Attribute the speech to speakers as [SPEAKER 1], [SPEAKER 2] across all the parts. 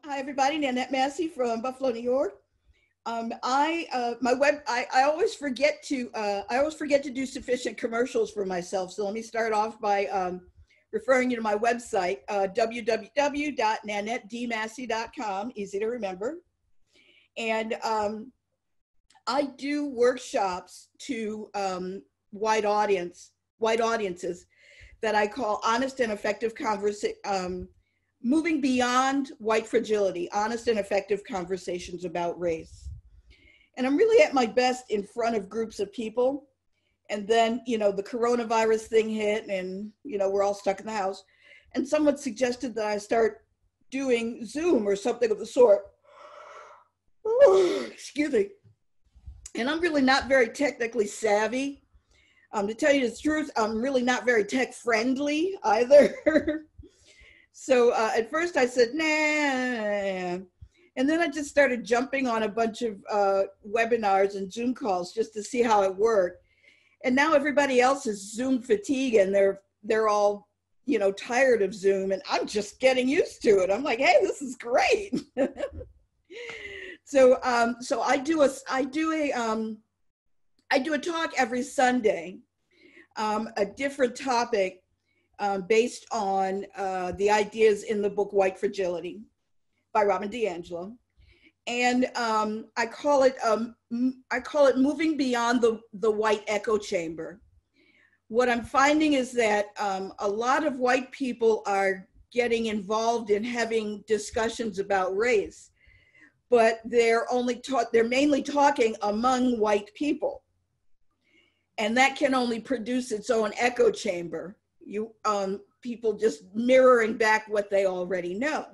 [SPEAKER 1] Hi everybody, Nanette Massey from Buffalo, New York. I always forget to do sufficient commercials for myself. So let me start off by referring you to my website, www.nanettedmassey.com, easy to remember. And I do workshops to white audiences that I call honest and effective moving beyond white fragility, honest and effective conversations about race. And I'm really at my best in front of groups of people. And then, the coronavirus thing hit and, we're all stuck in the house. And someone suggested that I start doing Zoom or something of the sort. Excuse me. And I'm really not very technically savvy. To tell you the truth, I'm really not very tech friendly either. So at first I said, nah. And then I just started jumping on a bunch of webinars and Zoom calls just to see how it worked. And now everybody else is Zoom fatigue and they're all, tired of Zoom, and I'm just getting used to it. I'm like, hey, this is great. So I do a talk every Sunday, a different topic based on the ideas in the book White Fragility by Robin DiAngelo. And I call it moving beyond the white echo chamber. What I'm finding is that a lot of white people are getting involved in having discussions about race, but they're mainly talking among white people. And that can only produce its own echo chamber. People just mirroring back what they already know.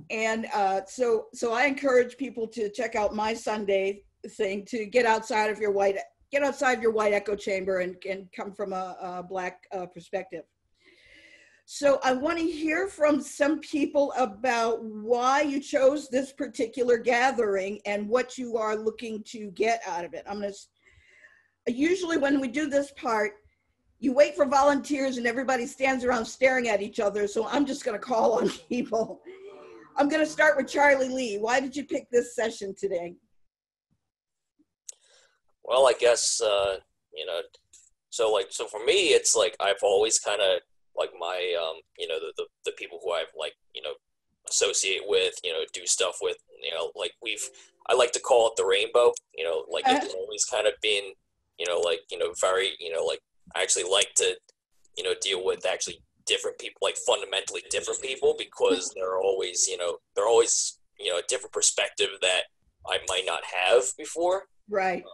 [SPEAKER 1] And so I encourage people to check out my Sunday thing to get outside of your white echo chamber and come from a Black perspective. So I want to hear from some people about why you chose this particular gathering and what you are looking to get out of it. Usually when we do this part, you wait for volunteers and everybody stands around staring at each other. So I'm just going to call on people. I'm going to start with Charlie Lee. Why did you pick this session today?
[SPEAKER 2] Well, I guess, so for me, it's like, I've always kind of like my, the people who I've associate with, do stuff with, I like to call it the rainbow, it's always kind of been, very, I actually like to, deal with actually different people, like fundamentally different people, because they're always, a different perspective that I might not have before.
[SPEAKER 1] Right.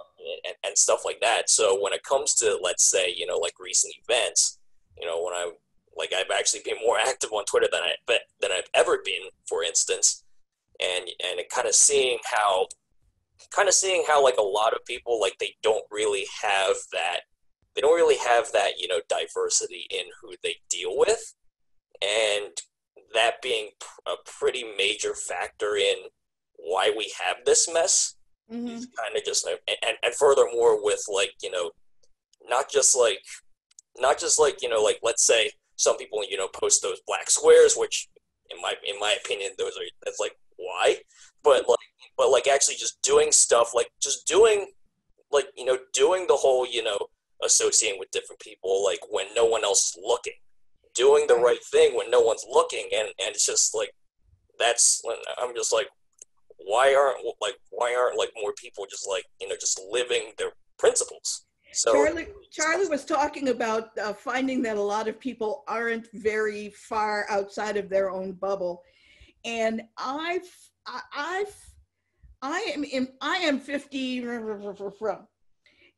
[SPEAKER 2] And stuff like that. So when it comes to, let's say, recent events, when I've actually been more active on Twitter than I've ever been, for instance, and kind of seeing how like a lot of people, like, they don't really have that, diversity in who they deal with, and that being a pretty major factor in why we have this mess.
[SPEAKER 1] Mm-hmm.
[SPEAKER 2] Is kind of just, and furthermore with not just like let's say some people post those black squares, which in my opinion that's like, why, but actually just doing stuff, doing the whole associating with different people, like when no one else is looking, doing the right thing when no one's looking, and it's just like, that's when I'm just like, why aren't more people just just living their principles? So
[SPEAKER 1] Charlie was talking about finding that a lot of people aren't very far outside of their own bubble, and I am 50,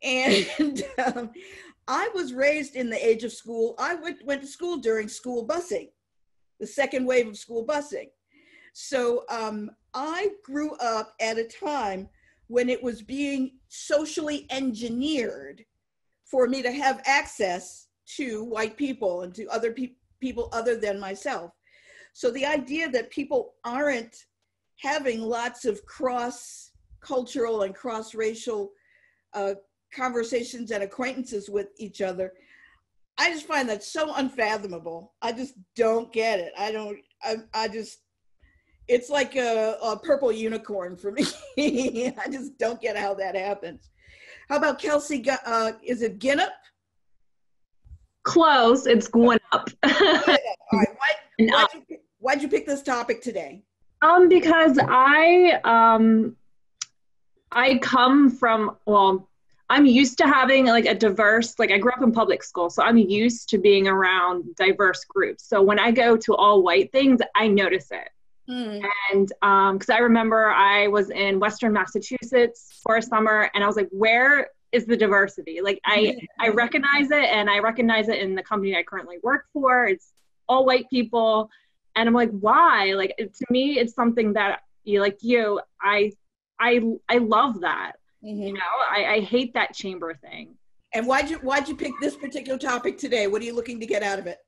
[SPEAKER 1] and I was raised in the age of school. I went to school during school busing, the second wave of school busing. So I grew up at a time when it was being socially engineered for me to have access to white people and to other people other than myself. So the idea that people aren't having lots of cross-cultural and cross-racial conversations and acquaintances with each other, I just find that so unfathomable. I just don't get it. It's like a purple unicorn for me. I just don't get how that happens. How about Kelsey? Is it Ginnup?
[SPEAKER 3] Close. It's going up.
[SPEAKER 1] All right. Why'd you pick this topic today?
[SPEAKER 3] Because I come from, well, I'm used to having like a diverse, like I grew up in public school, so I'm used to being around diverse groups. So when I go to all white things, I notice it. And because I remember I was in Western Massachusetts for a summer, and I was like, where is the diversity? Like I recognize it, and I recognize it in the company I currently work for. It's all white people. And I'm like, why? Like, to me, it's something that I love that. You know, I hate that chamber thing.
[SPEAKER 1] And why'd you pick this particular topic today? What are you looking to get out of it?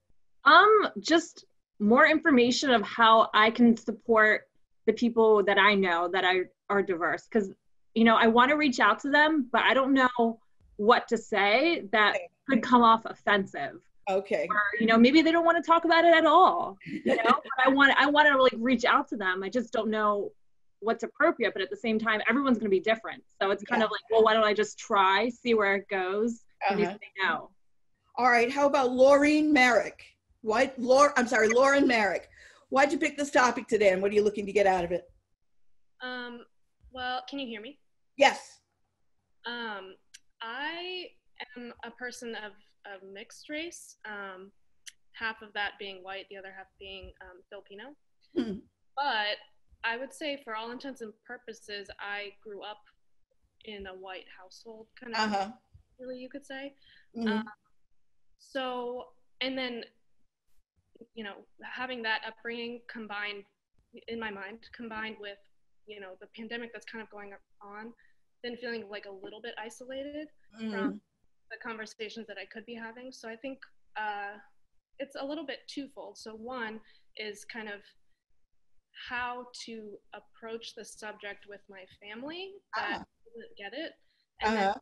[SPEAKER 3] Just more information of how I can support the people that I know that are diverse. Because, you know, I want to reach out to them, but I don't know what to say that could come off offensive.
[SPEAKER 1] Okay.
[SPEAKER 3] Or, you know, maybe they don't want to talk about it at all. You know, but I want to like reach out to them. I just don't know what's appropriate, but at the same time, everyone's going to be different. So it's kind of like, well, why don't I just try, see where it goes, and maybe they know.
[SPEAKER 1] All right. How about Lauren Merrick? Lauren Merrick. Why'd you pick this topic today, and what are you looking to get out of it?
[SPEAKER 4] Well, can you hear me?
[SPEAKER 1] Yes.
[SPEAKER 4] I am a person of mixed race, half of that being white, the other half being Filipino. But I would say, for all intents and purposes, I grew up in a white household, kind of, really, you could say. So, and then, you know, having that upbringing combined with, you know, the pandemic that's kind of going on, then feeling like a little bit isolated from the conversations that I could be having. So I think it's a little bit twofold. So one is kind of how to approach the subject with my family that doesn't get it. And then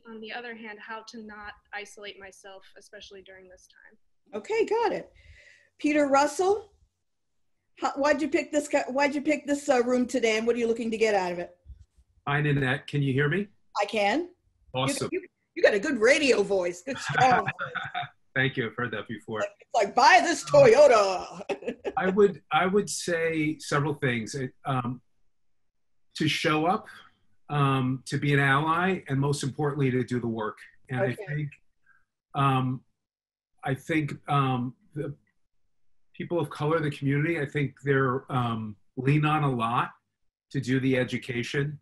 [SPEAKER 4] on the other hand, how to not isolate myself, especially during this time.
[SPEAKER 1] Okay, got it. Peter Russell, why'd you pick this room today, and what are you looking to get out of it?
[SPEAKER 5] Hi, Nanette. Can you hear me?
[SPEAKER 1] I can.
[SPEAKER 5] Awesome.
[SPEAKER 1] You got a good radio voice. Good strong voice.
[SPEAKER 5] Thank you. I've heard that before.
[SPEAKER 1] It's like, buy this Toyota.
[SPEAKER 5] I would say several things. To show up, to be an ally, and most importantly, to do the work. And I think the people of color in the community, I think they're lean on a lot to do the education.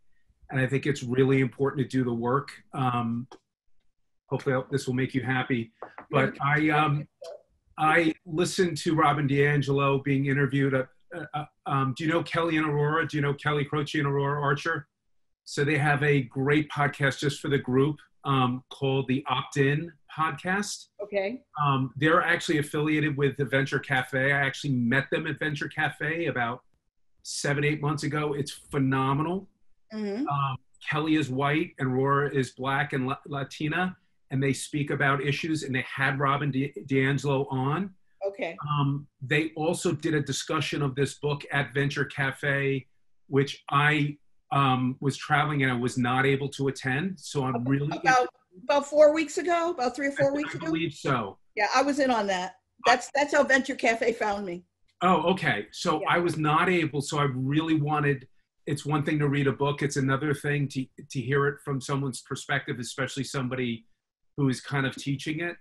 [SPEAKER 5] And I think it's really important to do the work. Hopefully this will make you happy. But I listened to Robin DiAngelo being interviewed. Do you know Kelly and Aurora? Do you know Kelly Croce and Aurora Archer? So they have a great podcast just for the group called the Opt-In Podcast.
[SPEAKER 1] Okay.
[SPEAKER 5] They're actually affiliated with the Venture Cafe. I actually met them at Venture Cafe about 7-8 months ago. It's phenomenal. Kelly is white and Aurora is Black and Latina, and they speak about issues, and they had Robin DiAngelo on.
[SPEAKER 1] Okay.
[SPEAKER 5] They also did a discussion of this book at Venture Cafe, which I was traveling and I was not able to attend. So I'm really
[SPEAKER 1] about 4 weeks ago, about 3 or 4 weeks ago.
[SPEAKER 5] I believe so.
[SPEAKER 1] Yeah, I was in on that. That's how Venture Cafe found me.
[SPEAKER 5] Oh, okay. So I was not able. So I really wanted. It's one thing to read a book. It's another thing to hear it from someone's perspective, especially somebody who is kind of teaching it.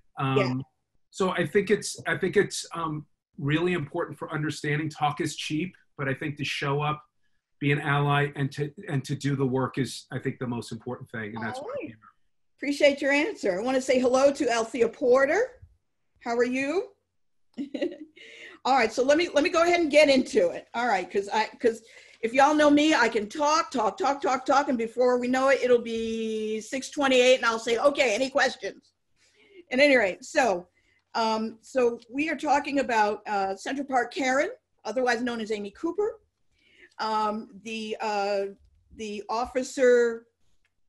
[SPEAKER 5] So I think it's really important for understanding. Talk is cheap, but I think to show up, be an ally, and to do the work is, I think, the most important thing. And that's what I'm here.
[SPEAKER 1] Appreciate your answer. I want to say hello to Althea Porter. How are you? All right, so let me go ahead and get into it. All right, because if y'all know me, I can talk, and before we know it, it'll be 6:28, and I'll say, okay, any questions? At any rate, so we are talking about Central Park Karen, otherwise known as Amy Cooper, the officer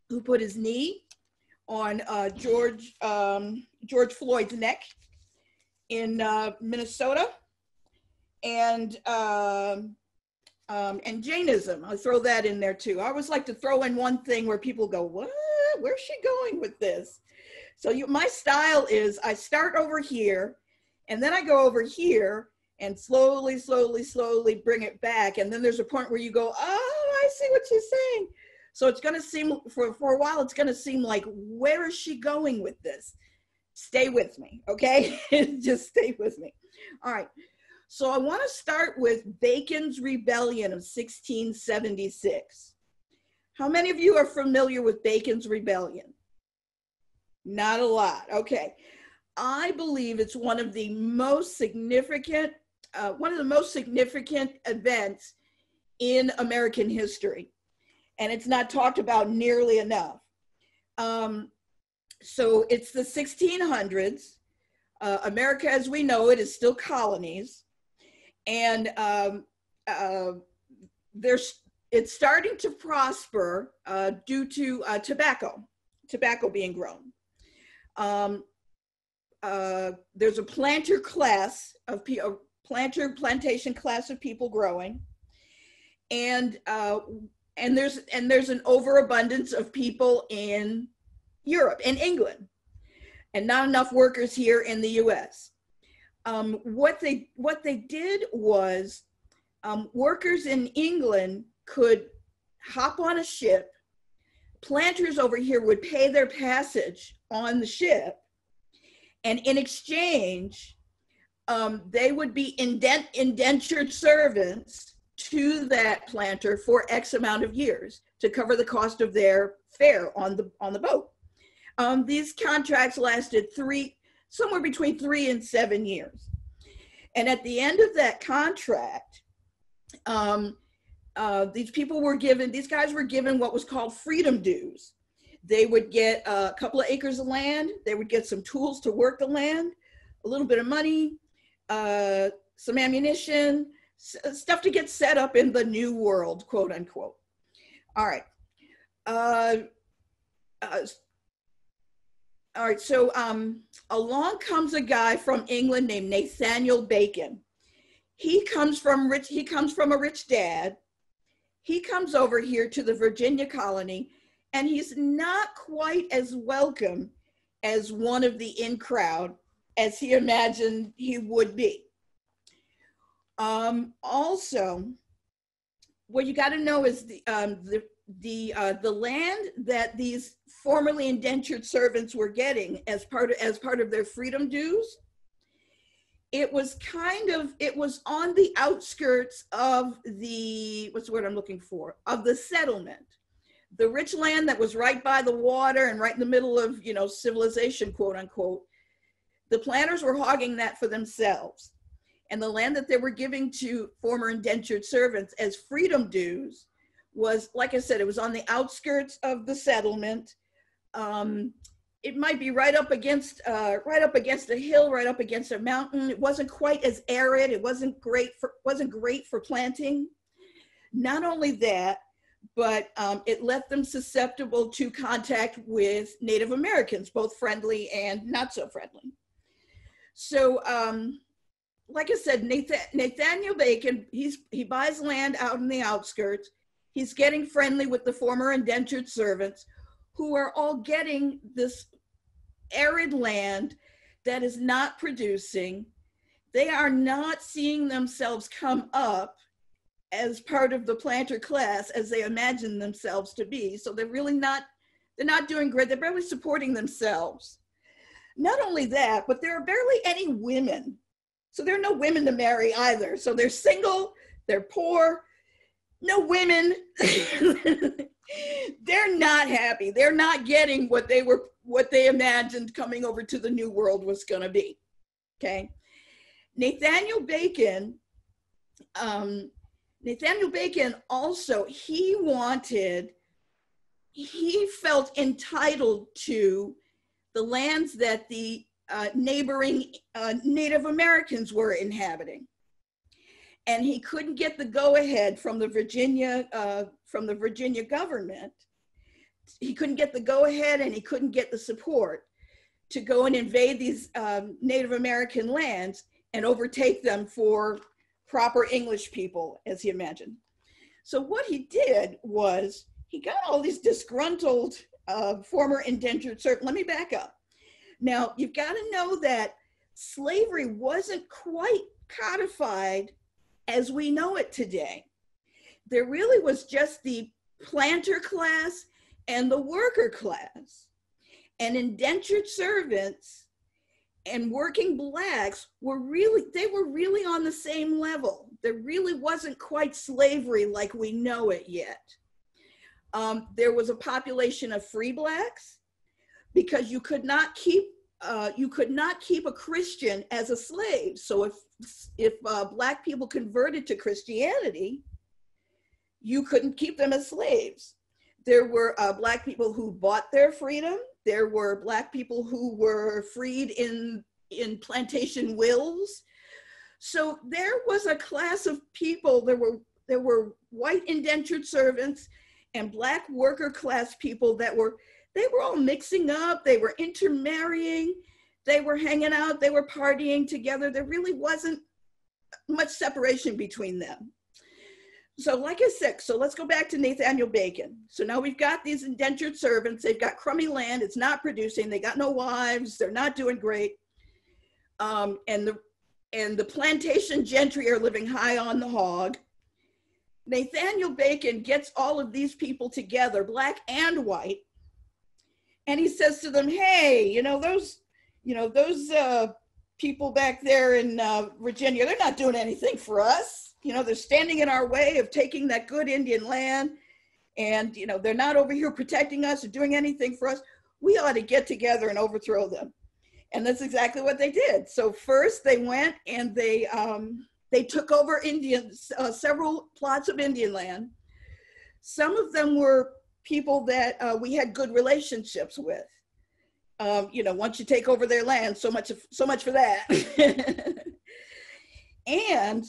[SPEAKER 1] who put his knee on George Floyd's neck in Minnesota, and and Jainism. I'll throw that in there too. I always like to throw in one thing where people go, what? Where's she going with this? So my style is I start over here, and then I go over here and slowly, slowly, slowly bring it back. And then there's a point where you go, oh, I see what she's saying. So it's going to seem, for a while, it's going to seem like, where is she going with this? Stay with me, okay? Just stay with me. All right. So I want to start with Bacon's Rebellion of 1676. How many of you are familiar with Bacon's Rebellion? Not a lot. Okay. I believe it's one of the most significant events in American history, and it's not talked about nearly enough. So it's the 1600s. America, as we know it, is still colonies, and it's starting to prosper due to tobacco being grown. There's a plantation class of people growing, and there's an overabundance of people in Europe and England, and not enough workers here in the U.S. What they did was workers in England could hop on a ship. Planters over here would pay their passage on the ship, and in exchange, they would be indentured servants to that planter for X amount of years to cover the cost of their fare on the boat. These contracts lasted somewhere between 3 and 7 years. And at the end of that contract, these guys were given what was called freedom dues. They would get a couple of acres of land. They would get some tools to work the land, a little bit of money, some ammunition, stuff to get set up in the new world, quote unquote. All right. So along comes a guy from England named Nathaniel Bacon. He comes from a rich dad. He comes over here to the Virginia colony, and he's not quite as welcome as one of the in crowd as he imagined he would be. Also, what you got to know is the land that these formerly indentured servants were getting as part of their freedom dues. It was on the outskirts of what's the word I'm looking for? Of the settlement. The rich land that was right by the water and right in the middle of, civilization, quote unquote. The planters were hogging that for themselves. And the land that they were giving to former indentured servants as freedom dues was, like I said, it was on the outskirts of the settlement. It might be right up against a hill, right up against a mountain. It wasn't quite as arid. It wasn't great for planting. Not only that, but it left them susceptible to contact with Native Americans, both friendly and not so friendly. So, like I said, Nathaniel Bacon, he buys land out in the outskirts. He's getting friendly with the former indentured servants, who are all getting this arid land that is not producing. They are not seeing themselves come up as part of the planter class as they imagine themselves to be. So they're not doing great. They're barely supporting themselves. Not only that, but there are barely any women. So there are no women to marry either. So they're single, they're poor, no women. They're not happy. They're not getting what they imagined coming over to the new world was going to be. Okay. Nathaniel Bacon also, he felt entitled to the lands that the neighboring Native Americans were inhabiting. And he couldn't get the go-ahead from the Virginia government. He couldn't get the go-ahead, and he couldn't get the support to go and invade these Native American lands and overtake them for proper English people, as he imagined. So what he did was he got all these disgruntled former indentured servants. Let me back up. Now, you've got to know that slavery wasn't quite codified as we know it today. There really was just the planter class and the worker class. And indentured servants and working blacks were really on the same level. There really wasn't quite slavery like we know it yet. There was a population of free blacks because you could not keep a Christian as a slave. So if black people converted to Christianity, you couldn't keep them as slaves. There were black people who bought their freedom. There were black people who were freed in plantation wills. So there was a class of people. There were white indentured servants and black worker class people they were all mixing up. They were intermarrying. They were hanging out. They were partying together. There really wasn't much separation between them. So like I said, so let's go back to Nathaniel Bacon. So now we've got these indentured servants. They've got crummy land. It's not producing. They got no wives. They're not doing great. And the plantation gentry are living high on the hog. Nathaniel Bacon gets all of these people together, black and white, and he says to them, hey, those people back there in Virginia, they're not doing anything for us. They're standing in our way of taking that good Indian land, and they're not over here protecting us or doing anything for us. We ought to get together and overthrow them. And that's exactly what they did. So first they went and they took over several plots of Indian land. Some of them were people that we had good relationships with. Once you take over their land, so much for that. And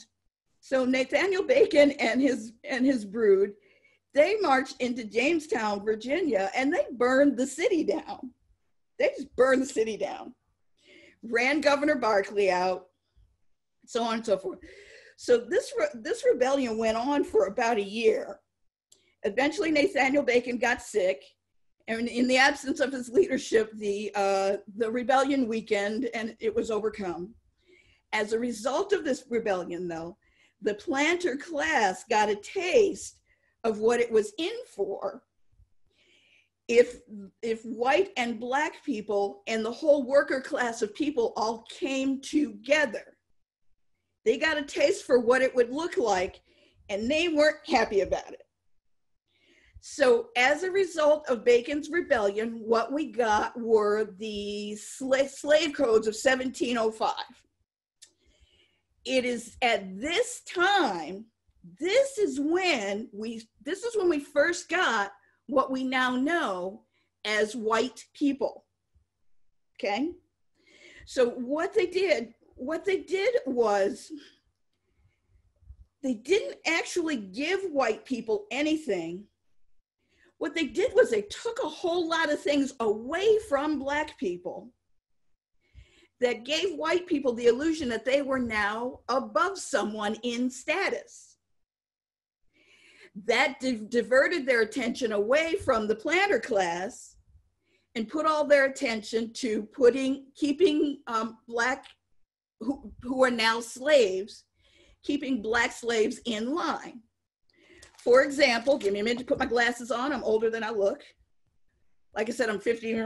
[SPEAKER 1] so Nathaniel Bacon and his brood, they marched into Jamestown, Virginia, and they burned the city down. They just burned the city down. Ran Governor Barkley out, so on and so forth. So this rebellion went on for about a year. Eventually, Nathaniel Bacon got sick, and in the absence of his leadership, the rebellion weakened, and it was overcome. As a result of this rebellion, though, the planter class got a taste of what it was in for. If white and black people and the whole worker class of people all came together, they got a taste for what it would look like, and they weren't happy about it. So as a result of Bacon's rebellion, what we got were the slave codes of 1705. It is at this time, this is when we first got what we now know as white people. Okay? So what they did was they didn't actually give white people anything. What they did was they took a whole lot of things away from black people that gave white people the illusion that they were now above someone in status. That diverted their attention away from the planter class and put all their attention to keeping black, who are now slaves, keeping black slaves in line. For example, give me a minute to put my glasses on. I'm older than I look. Like I said, I'm 50.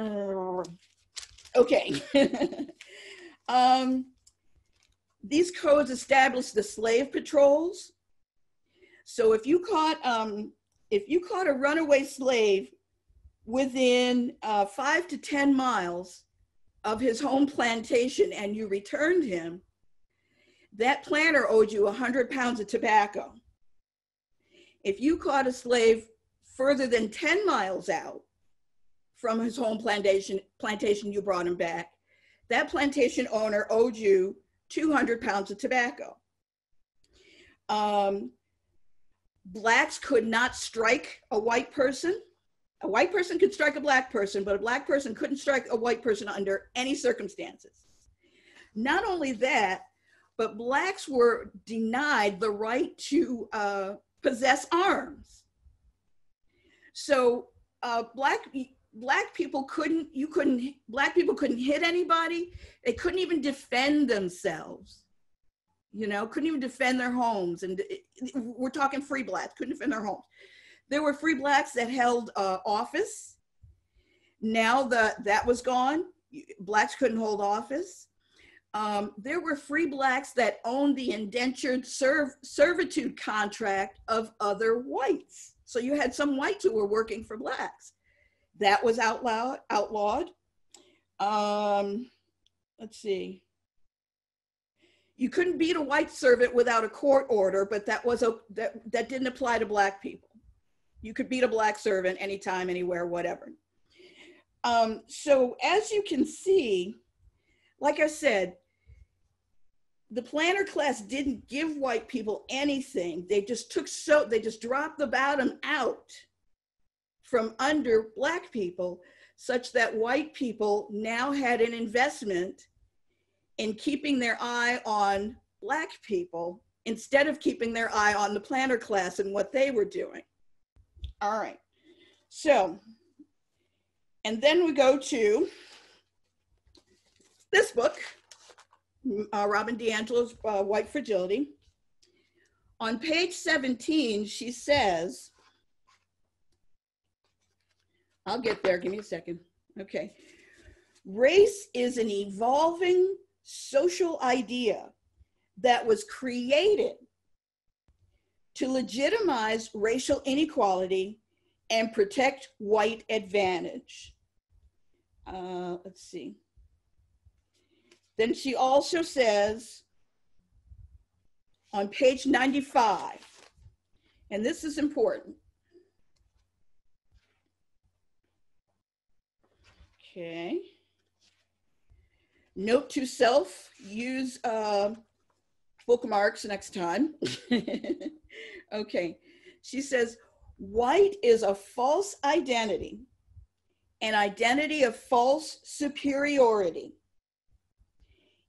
[SPEAKER 1] Okay. These codes established the slave patrols. So if you caught a runaway slave within 5 to 10 miles of his home plantation and you returned him, that planter owed you 100 pounds of tobacco. If you caught a slave further than 10 miles out from his home plantation, you brought him back, that plantation owner owed you 200 pounds of tobacco. Blacks could not strike a white person. A white person could strike a black person, but a black person couldn't strike a white person under any circumstances. Not only that, but blacks were denied the right to possess arms. So black people couldn't hit anybody. They couldn't even defend themselves. You know, couldn't even defend their homes. And we're talking free blacks, couldn't defend their homes. There were free blacks that held office. Now that was gone. Blacks couldn't hold office. There were free blacks that owned the indentured servitude contract of other whites. So you had some whites who were working for blacks. That was outlawed. Let's see. You couldn't beat a white servant without a court order, but that didn't apply to black people. You could beat a black servant anytime, anywhere, whatever. So as you can see, like I said, the planter class didn't give white people anything. They just dropped the bottom out from under black people, such that white people now had an investment in keeping their eye on black people instead of keeping their eye on the planter class and what they were doing. All right, so, and then we go to this book, Robin DiAngelo's White Fragility. On page 17, she says, I'll get there, give me a second. Okay. Race is an evolving social idea that was created to legitimize racial inequality and protect white advantage. Let's see. Then she also says on page 95, and this is important. Okay. Note to self, use bookmarks next time. Okay. She says, white is a false identity, an identity of false superiority.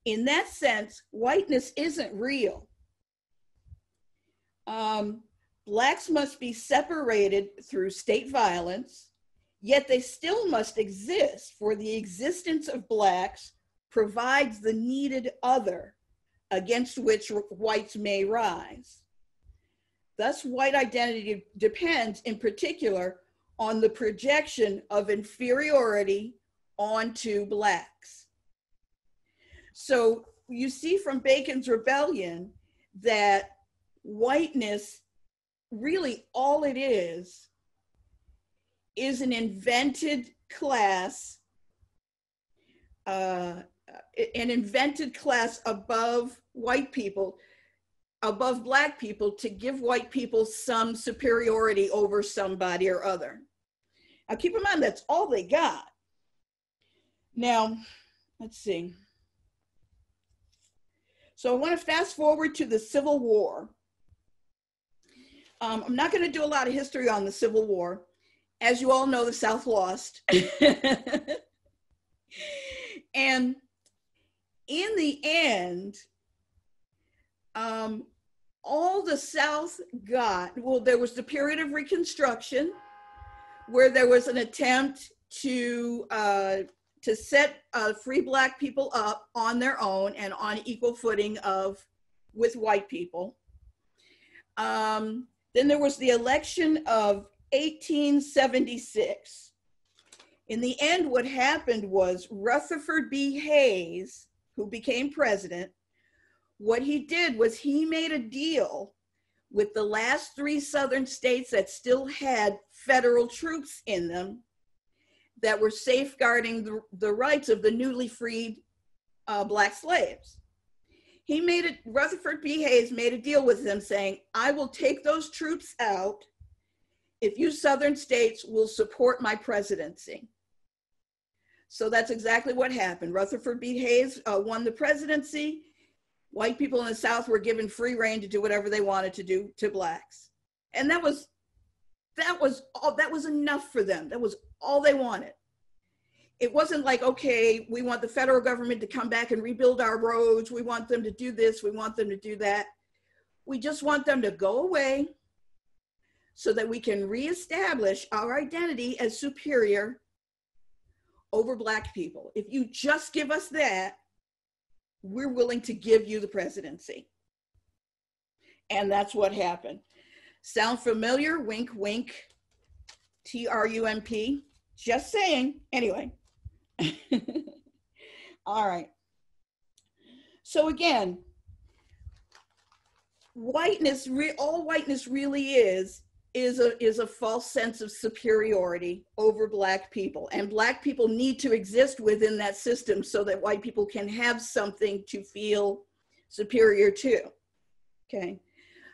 [SPEAKER 1] In that sense, whiteness isn't real. Blacks must be separated through state violence, yet they still must exist, for the existence of blacks provides the needed other against which whites may rise. Thus, white identity depends in particular on the projection of inferiority onto blacks. So you see from Bacon's Rebellion that whiteness, really all it is an invented class, above white people, above black people, to give white people some superiority over somebody or other. Now keep in mind, that's all they got. Now, let's see. So I want to fast forward to the Civil War. I'm not going to do a lot of history on the Civil War. As you all know, the South lost. And in the end, all the South got, well, there was the period of Reconstruction, where there was an attempt to set free black people up on their own and on equal footing with white people. Then there was the election of 1876. In the end, what happened was Rutherford B. Hayes, who became president, what he did was he made a deal with the last 3 Southern states that still had federal troops in them that were safeguarding the rights of the newly freed black slaves. Rutherford B. Hayes made a deal with them saying, I will take those troops out if you Southern states will support my presidency. So that's exactly what happened. Rutherford B. Hayes won the presidency. White people in the South were given free rein to do whatever they wanted to do to blacks. And that was enough for them. That was all they wanted. It wasn't like, okay, we want the federal government to come back and rebuild our roads. We want them to do this. We want them to do that. We just want them to go away so that we can reestablish our identity as superior over Black people. If you just give us that, we're willing to give you the presidency. And that's what happened. Sound familiar? Wink, wink. Trump. Just saying. Anyway. All right. So again, whiteness, all whiteness really is a false sense of superiority over Black people. And Black people need to exist within that system so that white people can have something to feel superior to. Okay.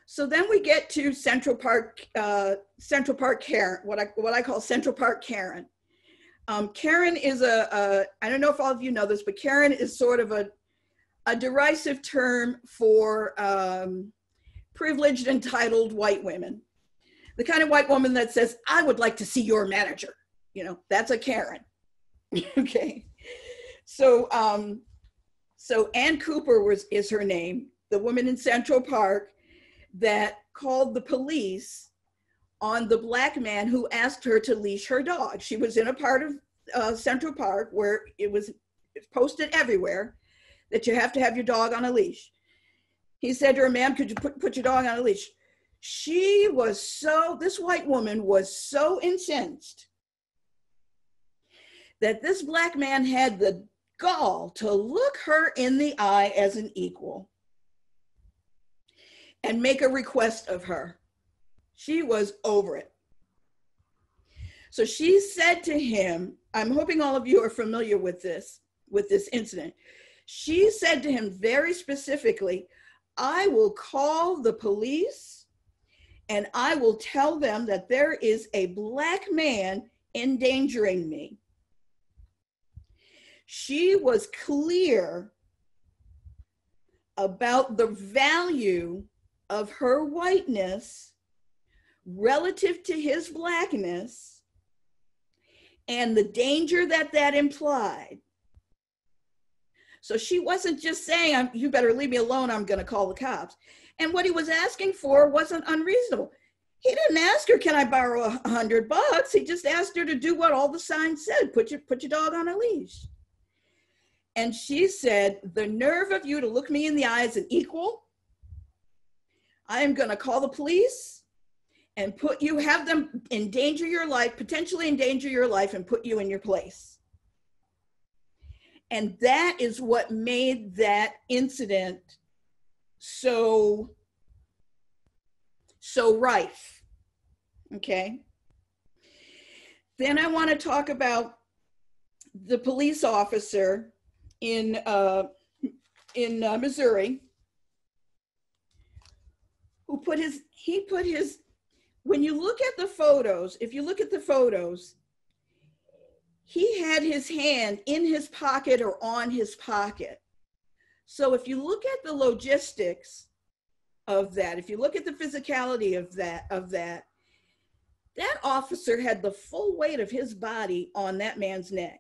[SPEAKER 1] So then we get to Central Park Karen, what I call Central Park Karen. Karen is I don't know if all of you know this, but Karen is sort of a derisive term for privileged, entitled white women. The kind of white woman that says, I would like to see your manager. You know, that's a Karen. Okay. So Ann Cooper is her name, the woman in Central Park that called the police on the Black man who asked her to leash her dog. She was in a part of Central Park where it's posted everywhere that you have to have your dog on a leash. He said to her, ma'am, could you put your dog on a leash? This white woman was so incensed that this Black man had the gall to look her in the eye as an equal and make a request of her. She was over it. So she said to him, I'm hoping all of you are familiar with this incident. She said to him very specifically, I will call the police and I will tell them that there is a Black man endangering me. She was clear about the value of her whiteness relative to his Blackness and the danger that implied. So she wasn't just saying, you better leave me alone, I'm going to call the cops. And what he was asking for wasn't unreasonable. He didn't ask her, can I borrow $100? He just asked her to do what all the signs said, put your dog on a leash. And she said, the nerve of you to look me in the eye as an equal. I am going to call the police and have them endanger your life, potentially endanger your life, and put you in your place. And that is what made that incident so rife. Okay. Then I want to talk about the police officer in Missouri who put his, when you look at the photos, if you look at the photos, he had his hand in his pocket or on his pocket. So if you look at the logistics of that, if you look at the physicality of that officer had the full weight of his body on that man's neck.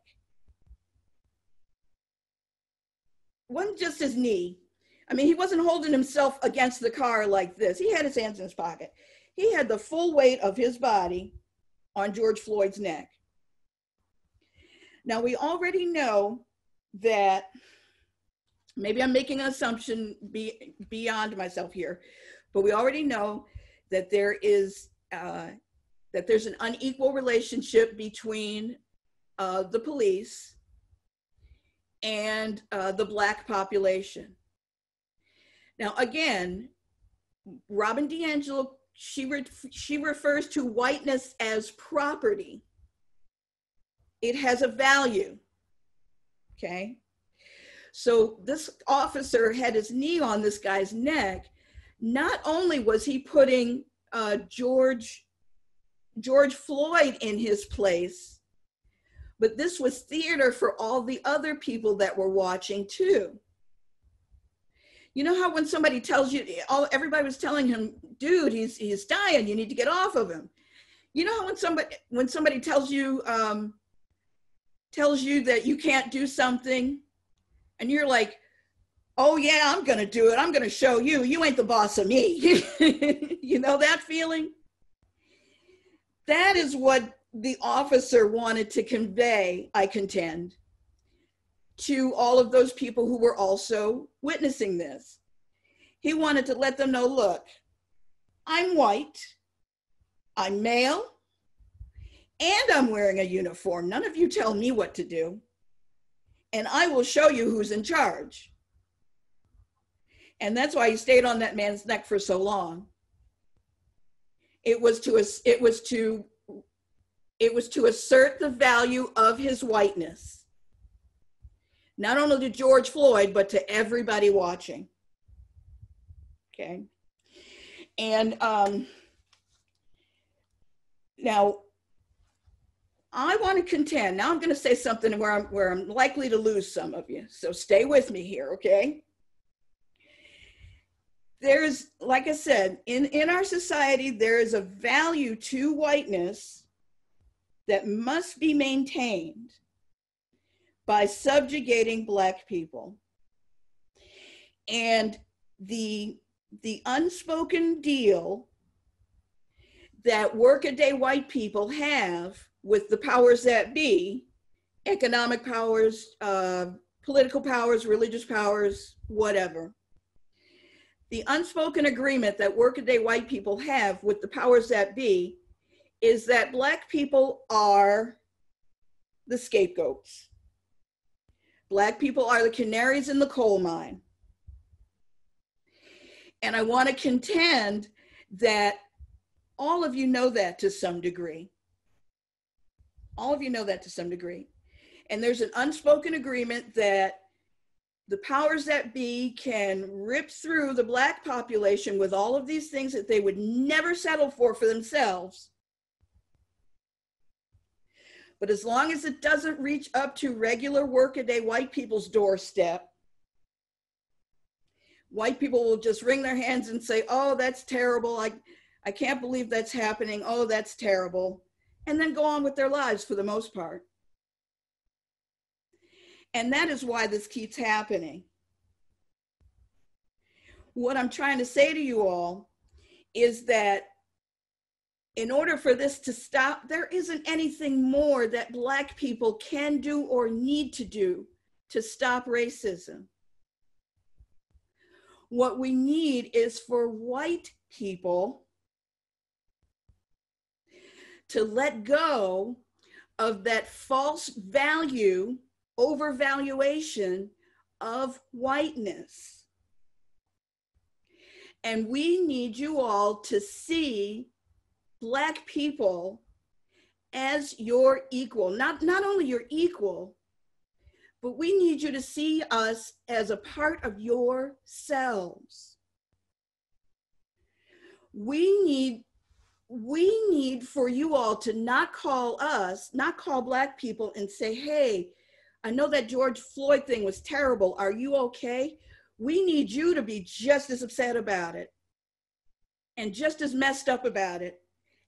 [SPEAKER 1] It wasn't just his knee. I mean, he wasn't holding himself against the car like this. He had his hands in his pocket. He had the full weight of his body on George Floyd's neck. Now, we already know that, maybe I'm making an assumption beyond myself here, but we already know that there's an unequal relationship between the police and the Black population. Now, again, Robin DiAngelo, she refers to whiteness as property. It has a value, okay? So this officer had his knee on this guy's neck. Not only was he putting George Floyd in his place, but this was theater for all the other people that were watching too. You know how when somebody tells you, everybody was telling him, dude, he's dying, you need to get off of him. You know how when somebody tells you that you can't do something, and you're like, oh yeah, I'm gonna do it. I'm gonna show you. You ain't the boss of me. You know that feeling? That is what the officer wanted to convey, I contend, to all of those people who were also witnessing this. He wanted to let them know, look, I'm white, I'm male, and I'm wearing a uniform. None of you tell me what to do. And I will show you who's in charge. And that's why he stayed on that man's neck for so long. It was to assert the value of his whiteness. Not only to George Floyd, but to everybody watching. Okay. And now, I want to contend. Now I'm going to say something where I'm likely to lose some of you. So stay with me here, okay? There's, like I said, in our society, there is a value to whiteness that must be maintained by subjugating Black people. And the unspoken deal that workaday white people have with the powers that be, economic powers, political powers, religious powers, whatever. The unspoken agreement that workaday white people have with the powers that be is that Black people are the scapegoats. Black people are the canaries in the coal mine. And I want to contend that all of you know that to some degree. All of you know that to some degree. And there's an unspoken agreement that the powers that be can rip through the Black population with all of these things that they would never settle for themselves. But as long as it doesn't reach up to regular workaday white people's doorstep, white people will just wring their hands and say, oh, that's terrible. I can't believe that's happening. Oh, that's terrible. And then go on with their lives for the most part. And that is why this keeps happening. What I'm trying to say to you all is that in order for this to stop, there isn't anything more that Black people can do or need to do to stop racism. What we need is for white people to let go of that false value, overvaluation of whiteness. And we need you all to see Black people as your equal, not only your equal, but we need you to see us as a part of yourselves. We need for you all to not call Black people and say, hey, I know that George Floyd thing was terrible. Are you okay? We need you to be just as upset about it and just as messed up about it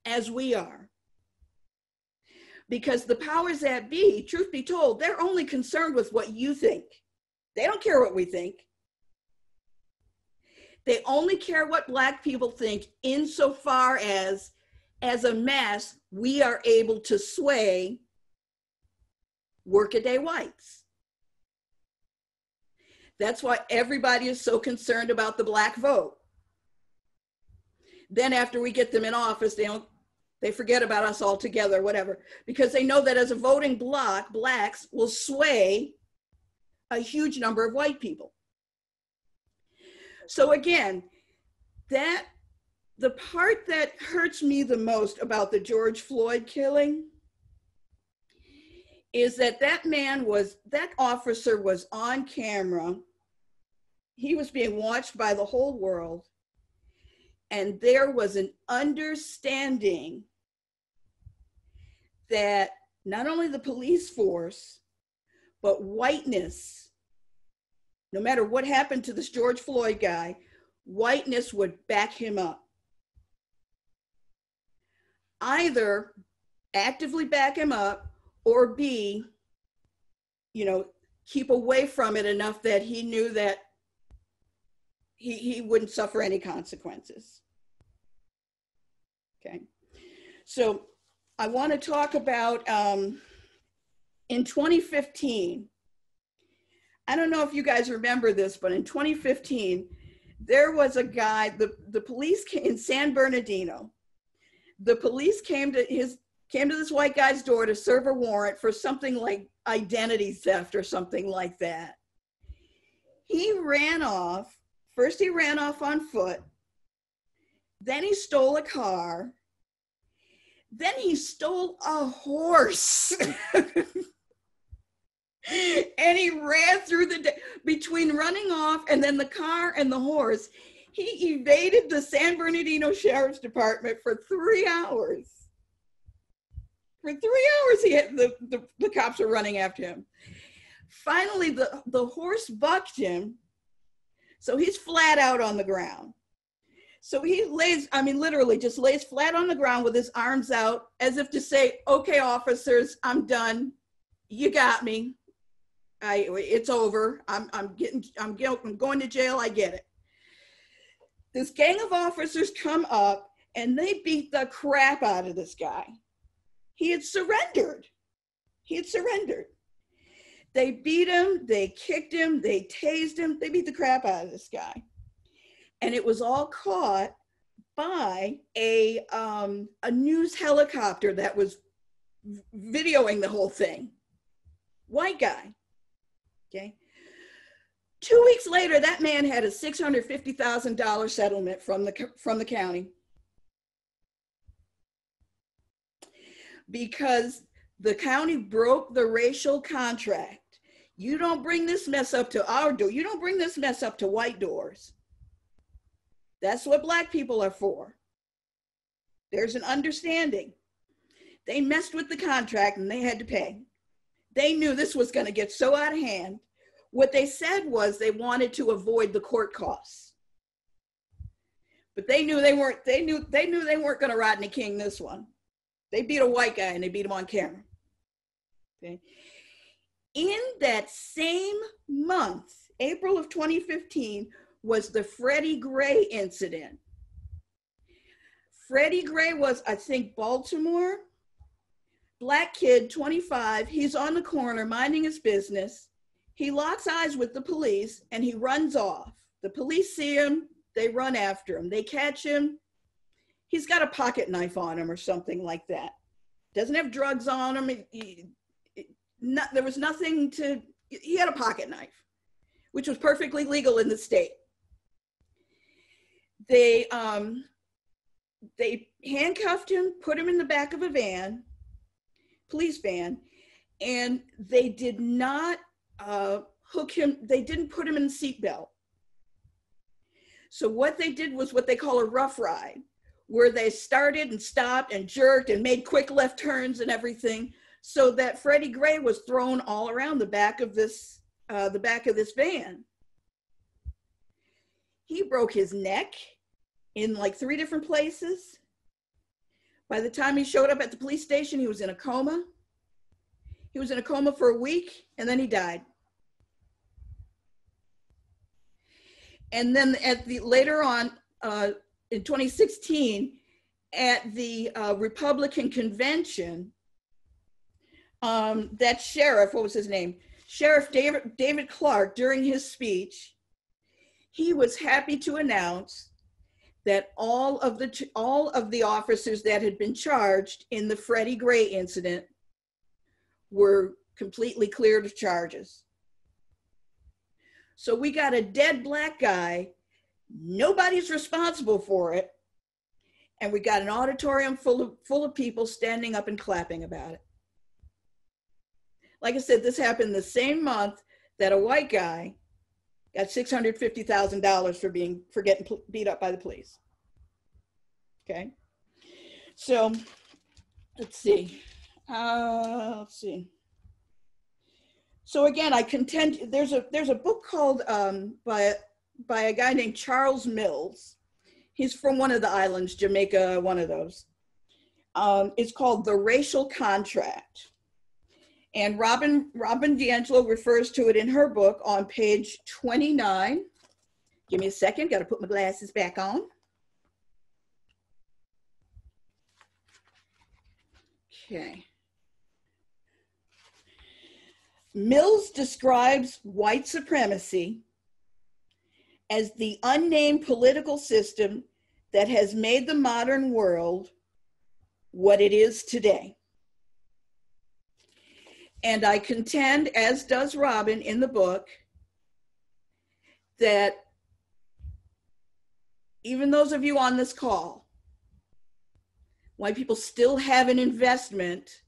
[SPEAKER 1] as we are. Because the powers that be, truth be told, they're only concerned with what you think. They don't care what we think. They only care what Black people think insofar as a mass, we are able to sway workaday whites. That's why everybody is so concerned about the Black vote. Then after we get them in office, they forget about us altogether, whatever, because they know that as a voting bloc, Blacks will sway a huge number of white people. So again, the part that hurts me the most about the George Floyd killing is that that officer was on camera. He was being watched by the whole world. And there was an understanding that not only the police force, but whiteness, no matter what happened to this George Floyd guy, whiteness would back him up. Either actively back him up or B, keep away from it enough that he knew that he wouldn't suffer any consequences. Okay. So I want to talk about in 2015. I don't know if you guys remember this, but in 2015, there was a guy, the police came in San Bernardino. The police came to this white guy's door to serve a warrant for something like identity theft or something like that. He ran off. First he ran off on foot. Then he stole a car. Then he stole a horse. And he ran through the day. Between running off and then the car and the horse, he evaded the San Bernardino Sheriff's Department for 3 hours. For 3 hours, the cops were running after him. Finally, the horse bucked him, so he's flat out on the ground. So he lays, I mean, literally just lays flat on the ground with his arms out as if to say, okay, officers, I'm done. You got me. It's over. I'm going to jail. I get it. This gang of officers come up and they beat the crap out of this guy. He had surrendered. They beat him, they kicked him, they tased him, they beat the crap out of this guy. And it was all caught by a news helicopter that was videoing the whole thing. White guy, okay? 2 weeks later, that man had a $650,000 settlement from the county. Because the county broke the racial contract. You don't bring this mess up to our door. You don't bring this mess up to white doors. That's what Black people are for. There's an understanding. They messed with the contract and they had to pay. They knew this was going to get so out of hand. What they said was they wanted to avoid the court costs. But they knew they weren't going to Rodney King this one. They beat a white guy and they beat him on camera. Okay. In that same month, April of 2015, was the Freddie Gray incident. Freddie Gray was, I think, Baltimore. Black kid, 25, he's on the corner minding his business. He locks eyes with the police and he runs off. The police see him, they run after him. They catch him. He's got a pocket knife on him or something like that. Doesn't have drugs on him. There was nothing to, he had a pocket knife, which was perfectly legal in the state. They handcuffed him, put him in the back of a van, police van, and they did not hook him, they didn't put him in the seatbelt. So what they did was what they call a rough ride, where they started and stopped and jerked and made quick left turns and everything, so that Freddie Gray was thrown all around the back of this van. He broke his neck in like 3 different places. By the time he showed up at the police station, he was in a coma. He was in a coma for a week and then he died. And then later on, in 2016, at the Republican convention, that sheriff, what was his name? Sheriff David Clark, during his speech, he was happy to announce that all of the officers that had been charged in the Freddie Gray incident were completely cleared of charges. So we got a dead Black guy, nobody's responsible for it, and we got an auditorium full of people standing up and clapping about it. Like I said, this happened the same month that a white guy got $650,000 for getting beat up by the police. Okay, so let's see. So again, I contend there's a book called by a guy named Charles Mills. He's from one of the islands, Jamaica, one of those. It's called The Racial Contract. And Robin DiAngelo refers to it in her book on page 29. Give me a second, got to put my glasses back on. Okay. Mills describes white supremacy as the unnamed political system that has made the modern world what it is today. And I contend, as does Robin in the book, that even those of you on this call, white people still have an investment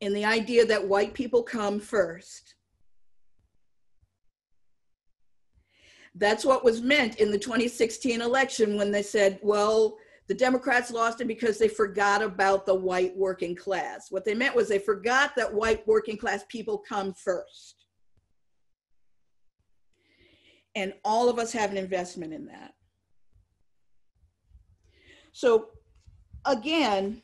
[SPEAKER 1] in the idea that white people come first. That's what was meant in the 2016 election when they said, well, the Democrats lost it because they forgot about the white working class. What they meant was they forgot that white working class people come first. And all of us have an investment in that. So again,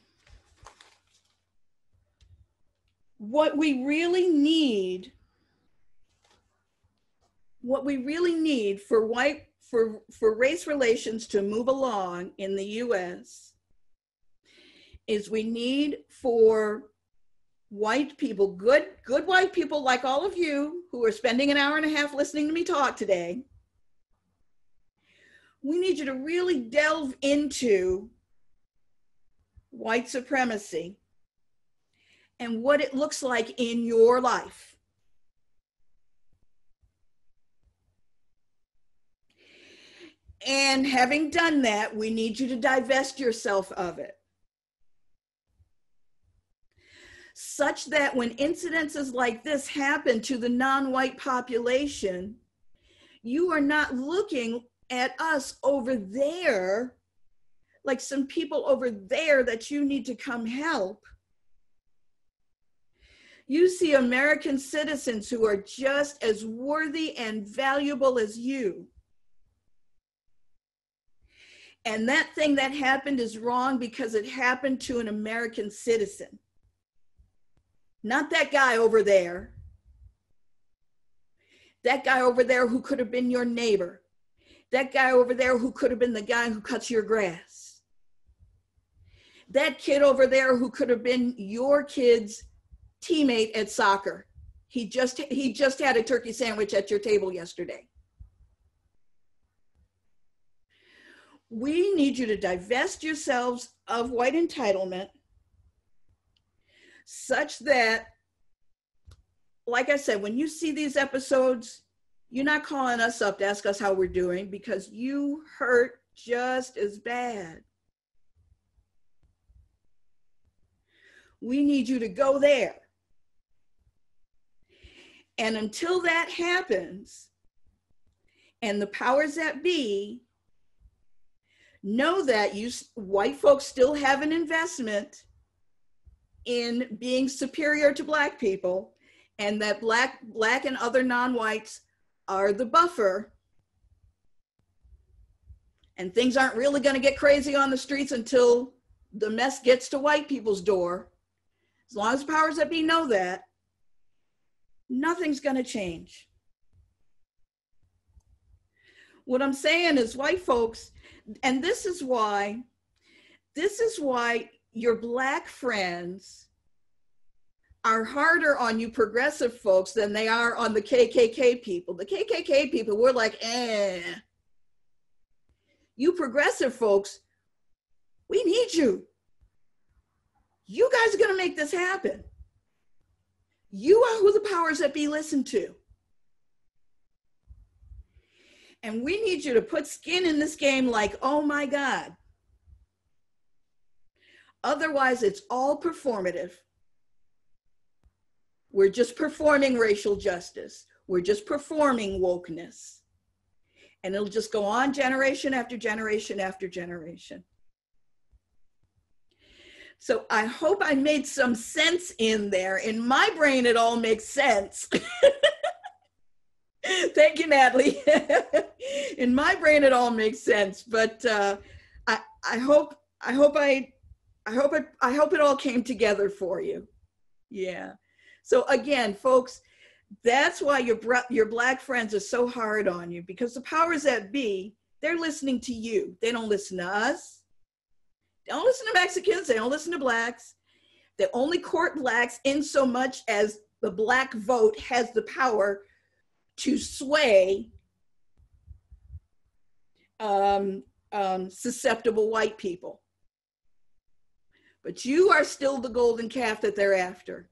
[SPEAKER 1] what we really need for race relations to move along in the US is we need for white people, good white people like all of you who are spending an hour and a half listening to me talk today, we need you to really delve into white supremacy and what it looks like in your life. And having done that, we need you to divest yourself of it, such that when incidences like this happen to the non-white population, you are not looking at us over there, like some people over there that you need to come help. You see American citizens who are just as worthy and valuable as you. And that thing that happened is wrong because it happened to an American citizen. Not that guy over there. That guy over there who could have been your neighbor. That guy over there who could have been the guy who cuts your grass. That kid over there who could have been your kid's teammate at soccer. He just had a turkey sandwich at your table yesterday. We need you to divest yourselves of white entitlement such that, like I said, when you see these episodes, you're not calling us up to ask us how we're doing because you hurt just as bad. We need you to go there. And until that happens, and the powers that be know that you white folks still have an investment in being superior to black people, and that black and other non-whites are the buffer, and things aren't really going to get crazy on the streets until the mess gets to white people's door. As long as the powers that be know that, nothing's going to change. What I'm saying is white folks, and this is why your black friends are harder on you progressive folks than they are on the KKK people. The KKK people, we're like, eh. You progressive folks, we need you. You guys are gonna make this happen. You are who the powers that be listen to. And we need you to put skin in this game like, oh my God. Otherwise, it's all performative. We're just performing racial justice. We're just performing wokeness. And it'll just go on generation after generation after generation. So I hope I made some sense in there. In my brain, it all makes sense. Thank you, Natalie. In my brain, it all makes sense. But I hope it all came together for you. Yeah. So again, folks, that's why your black friends are so hard on you, because the powers that be, they're listening to you. They don't listen to us. They don't listen to Mexicans. They don't listen to blacks. They only court blacks in so much as the black vote has the power to sway susceptible white people. But you are still the golden calf that they're after.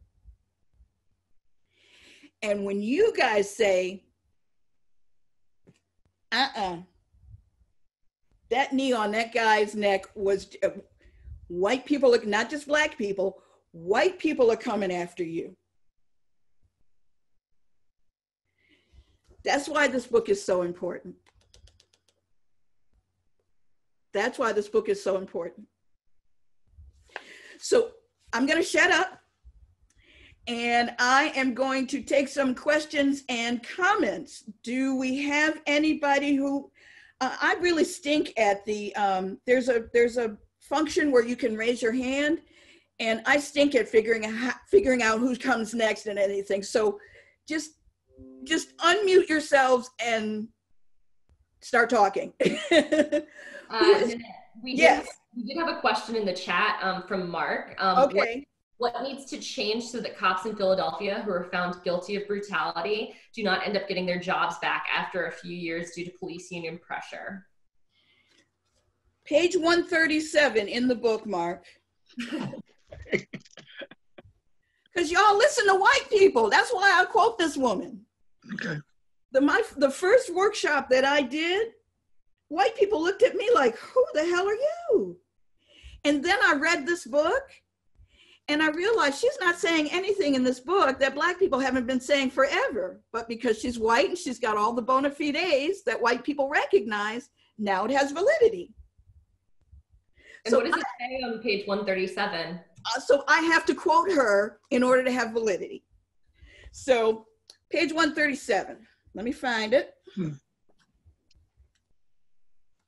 [SPEAKER 1] And when you guys say, that knee on that guy's neck was, white people, not just black people, white people are coming after you. That's why this book is so important. That's why this book is so important. So I'm going to shut up, and I am going to take some questions and comments. Do we have anybody who, I really stink at the, there's a function where you can raise your hand, and I stink at figuring out who comes next and anything. So just unmute yourselves and start talking.
[SPEAKER 6] We did have a question in the chat from Mark.
[SPEAKER 1] Okay.
[SPEAKER 6] What needs to change so that cops in Philadelphia who are found guilty of brutality do not end up getting their jobs back after a few years due to police union pressure?
[SPEAKER 1] Page 137 in the book, Mark. Because y'all listen to white people. That's why I quote this woman.
[SPEAKER 7] Okay.
[SPEAKER 1] The first workshop that I did, white people looked at me like, who the hell are you? And then I read this book, and I realized she's not saying anything in this book that black people haven't been saying forever. But because she's white and she's got all the bona fides that white people recognize, now it has validity.
[SPEAKER 6] And so what does it say on page 137?
[SPEAKER 1] So I have to quote her in order to have validity. So page 137, let me find it.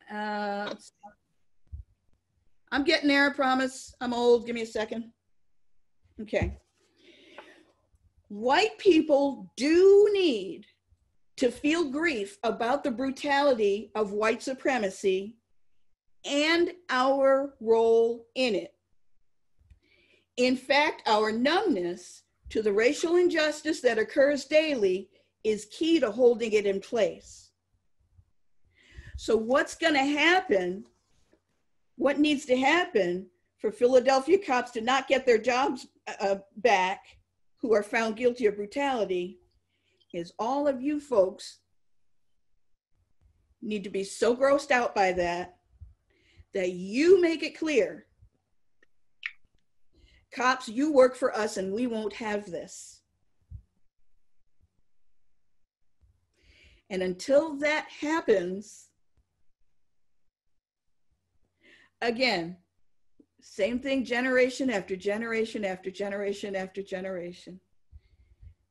[SPEAKER 1] I'm getting there, I promise. I'm old, give me a second. Okay. White people do need to feel grief about the brutality of white supremacy and our role in it. In fact, our numbness to the racial injustice that occurs daily is key to holding it in place. So what's going to happen, what needs to happen for Philadelphia cops to not get their jobs back who are found guilty of brutality is all of you folks need to be so grossed out by that you make it clear, cops, you work for us and we won't have this. And until that happens, again, same thing, generation after generation after generation after generation.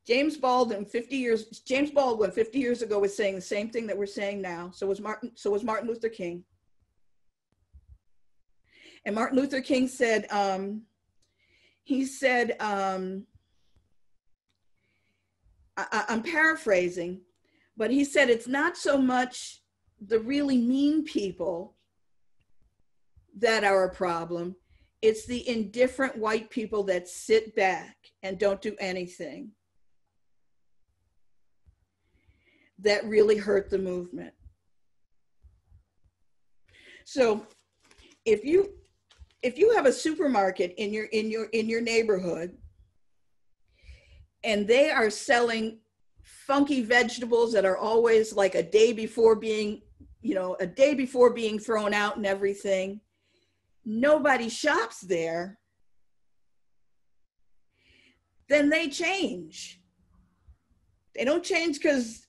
[SPEAKER 1] James Baldwin 50 years ago was saying the same thing that we're saying now. So was Martin Luther King. And Martin Luther King said, I'm paraphrasing, but he said, it's not so much the really mean people that are a problem. It's the indifferent white people that sit back and don't do anything that really hurt the movement. So if you have a supermarket in your neighborhood and they are selling funky vegetables that are always like a day before being thrown out and everything, nobody shops there, then they change. They don't change because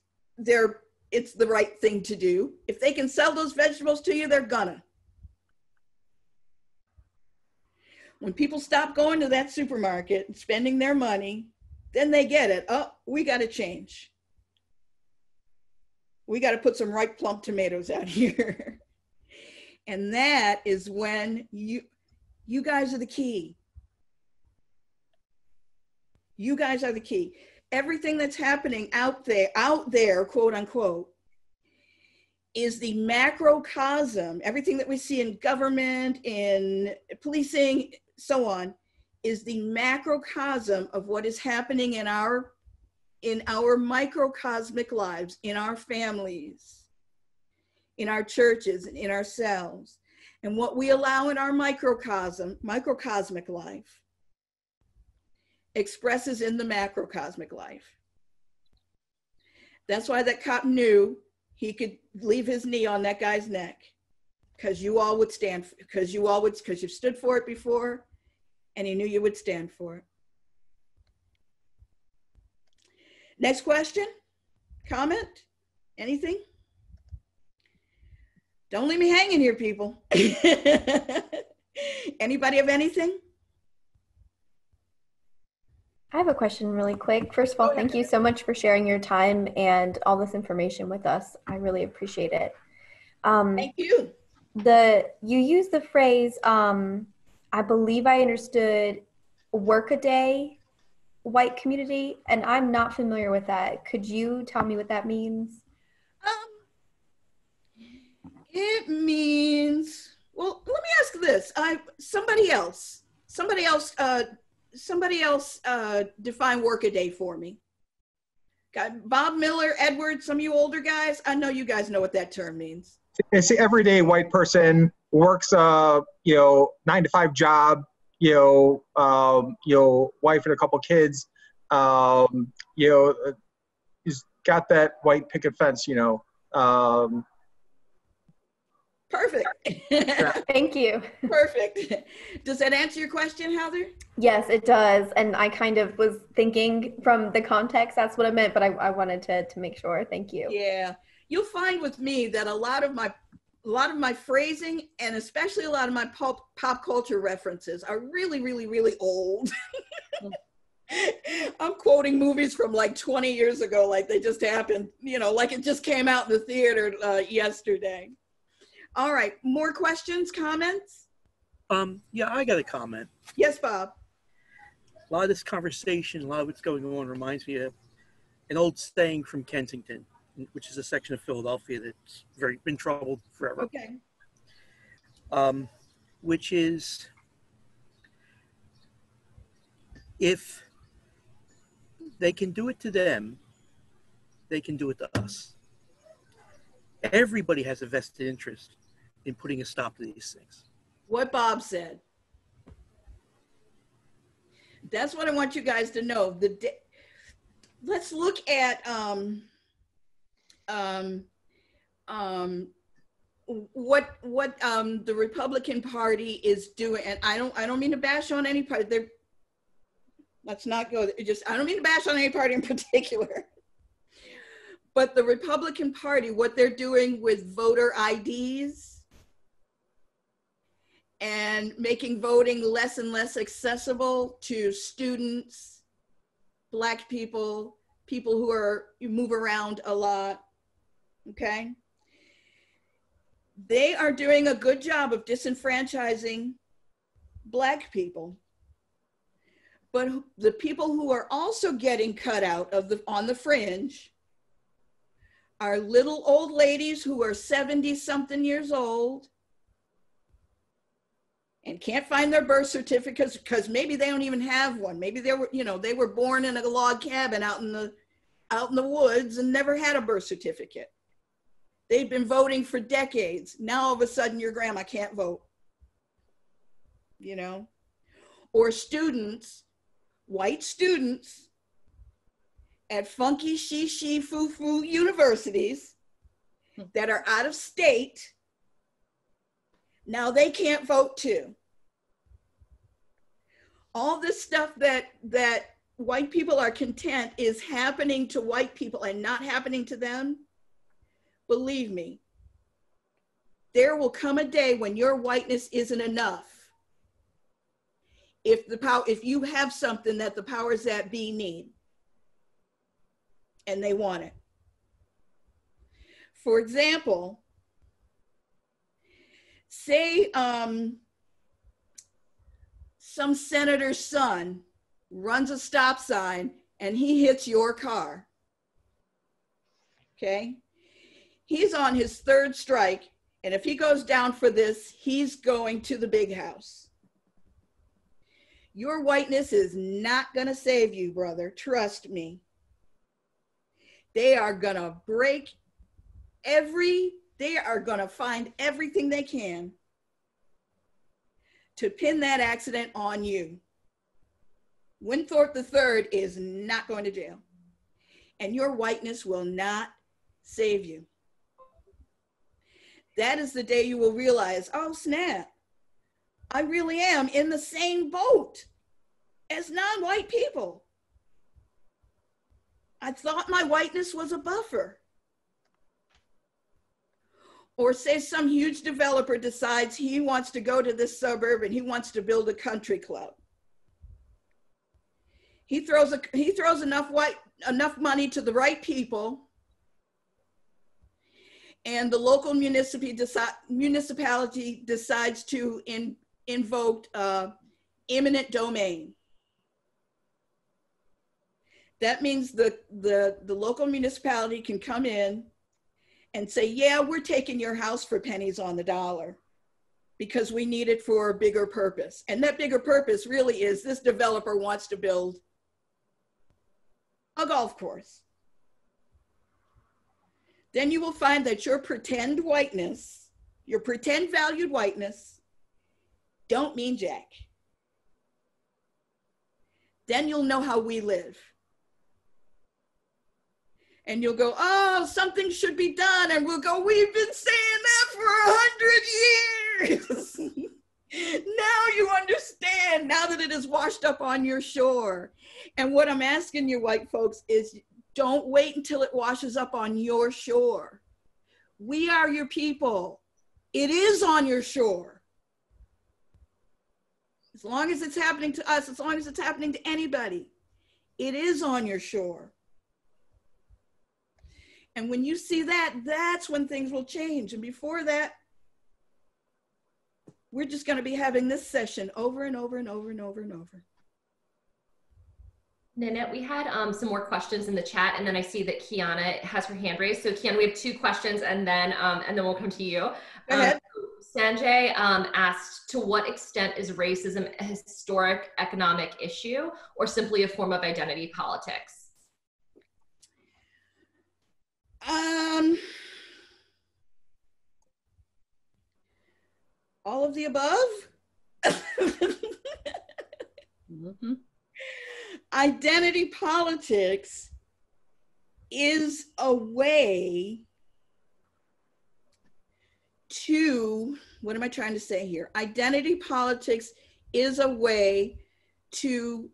[SPEAKER 1] it's the right thing to do. If they can sell those vegetables to you, they're gonna. When people stop going to that supermarket and spending their money, then they get it. Oh, we got to change. We got to put some ripe plump tomatoes out here. And that is when you guys are the key. You guys are the key. Everything that's happening out there, quote unquote, is the macrocosm. Everything that we see in government, in policing, so on, is the macrocosm of what is happening in our microcosmic lives, in our families, in our churches, and in ourselves. And what we allow in our microcosmic life expresses in the macrocosmic life. That's why that cop knew he could leave his knee on that guy's neck, because you all would stand, because you've stood for it before, and he knew you would stand for it. Next question, comment, anything? Don't leave me hanging here, people. Anybody have anything?
[SPEAKER 7] I have a question really quick. First of all, thank you so much for sharing your time and all this information with us. I really appreciate it.
[SPEAKER 1] Thank you.
[SPEAKER 7] You used the phrase, I believe I understood, workaday white community, and I'm not familiar with that. Could you tell me what that means?
[SPEAKER 1] It means, well, let me ask this. Somebody else define workaday for me. Got Bob Miller, Edward, some of you older guys. I know you guys know what that term means.
[SPEAKER 8] It's the everyday white person, works a 9-to-5 job, wife and a couple kids, he's got that white picket fence,
[SPEAKER 1] Perfect.
[SPEAKER 7] Thank you.
[SPEAKER 1] Perfect. Does that answer your question, Heather?
[SPEAKER 7] Yes, it does. And I kind of was thinking from the context, that's what I meant, but I wanted to make sure. Thank you.
[SPEAKER 1] Yeah. You'll find with me that a lot of my phrasing, and especially a lot of my pop culture references, are really, really, really old. I'm quoting movies from like 20 years ago, like they just happened, like it just came out in the theater yesterday. All right, more questions, comments?
[SPEAKER 9] Yeah, I got a comment.
[SPEAKER 1] Yes, Bob.
[SPEAKER 9] A lot of this conversation, a lot of what's going on reminds me of an old saying from Kensington, which is a section of Philadelphia that's been troubled forever.
[SPEAKER 1] Okay.
[SPEAKER 9] Which is, if they can do it to them, they can do it to us. Everybody has a vested interest in putting a stop to these things.
[SPEAKER 1] What Bob said. That's what I want you guys to know. Let's look at what the Republican Party is doing, and I don't mean to bash on any party. Let's not go. I don't mean to bash on any party in particular. But the Republican Party, what they're doing with voter IDs and making voting less and less accessible to students, Black people, people who move around a lot, okay? They are doing a good job of disenfranchising Black people. But the people who are also getting cut out on the fringe are little old ladies who are 70-something years old and can't find their birth certificates because maybe they don't even have one. Maybe they were born in a log cabin out in the woods and never had a birth certificate. They've been voting for decades. Now all of a sudden your grandma can't vote, Or students, white students at funky she foo-foo universities that are out of state, now they can't vote too. All this stuff that white people are content is happening to white people and not happening to them. Believe me, there will come a day when your whiteness isn't enough. If you have something that the powers that be need and they want it. For example, say some senator's son runs a stop sign and he hits your car, okay? He's on his third strike, and if he goes down for this, he's going to the big house. Your whiteness is not gonna save you, brother, trust me. They are gonna they are gonna find everything they can to pin that accident on you. Winthorpe III is not going to jail, and your whiteness will not save you. That is the day you will realize, oh snap, I really am in the same boat as non-white people. I thought my whiteness was a buffer. Or say some huge developer decides he wants to go to this suburb and he wants to build a country club. He throws enough money to the right people, and the local municipality decides to invoke eminent domain. That means the local municipality can come in and say, yeah, we're taking your house for pennies on the dollar because we need it for a bigger purpose. And that bigger purpose really is this developer wants to build a golf course. Then you will find that your pretend whiteness, your pretend valued whiteness, don't mean jack. Then you'll know how we live. And you'll go, oh, something should be done. And we'll go, we've been saying that for 100 years. Now you understand, now that it is washed up on your shore. And what I'm asking you, white folks, is don't wait until it washes up on your shore. We are your people. It is on your shore. As long as it's happening to us, as long as it's happening to anybody, it is on your shore. And when you see that, that's when things will change. And before that, we're just going to be having this session over and over and over and over and over.
[SPEAKER 6] Nanette, we had some more questions in the chat, and then I see that Kiana has her hand raised. So Kiana, we have 2 questions, and then we'll come to you.
[SPEAKER 1] Go ahead.
[SPEAKER 6] Sanjay asked, to what extent is racism a historic economic issue or simply a form of identity politics?
[SPEAKER 1] All of the above.
[SPEAKER 6] Mm-hmm.
[SPEAKER 1] Identity politics is a way to, what am I trying to say here? Identity politics is a way to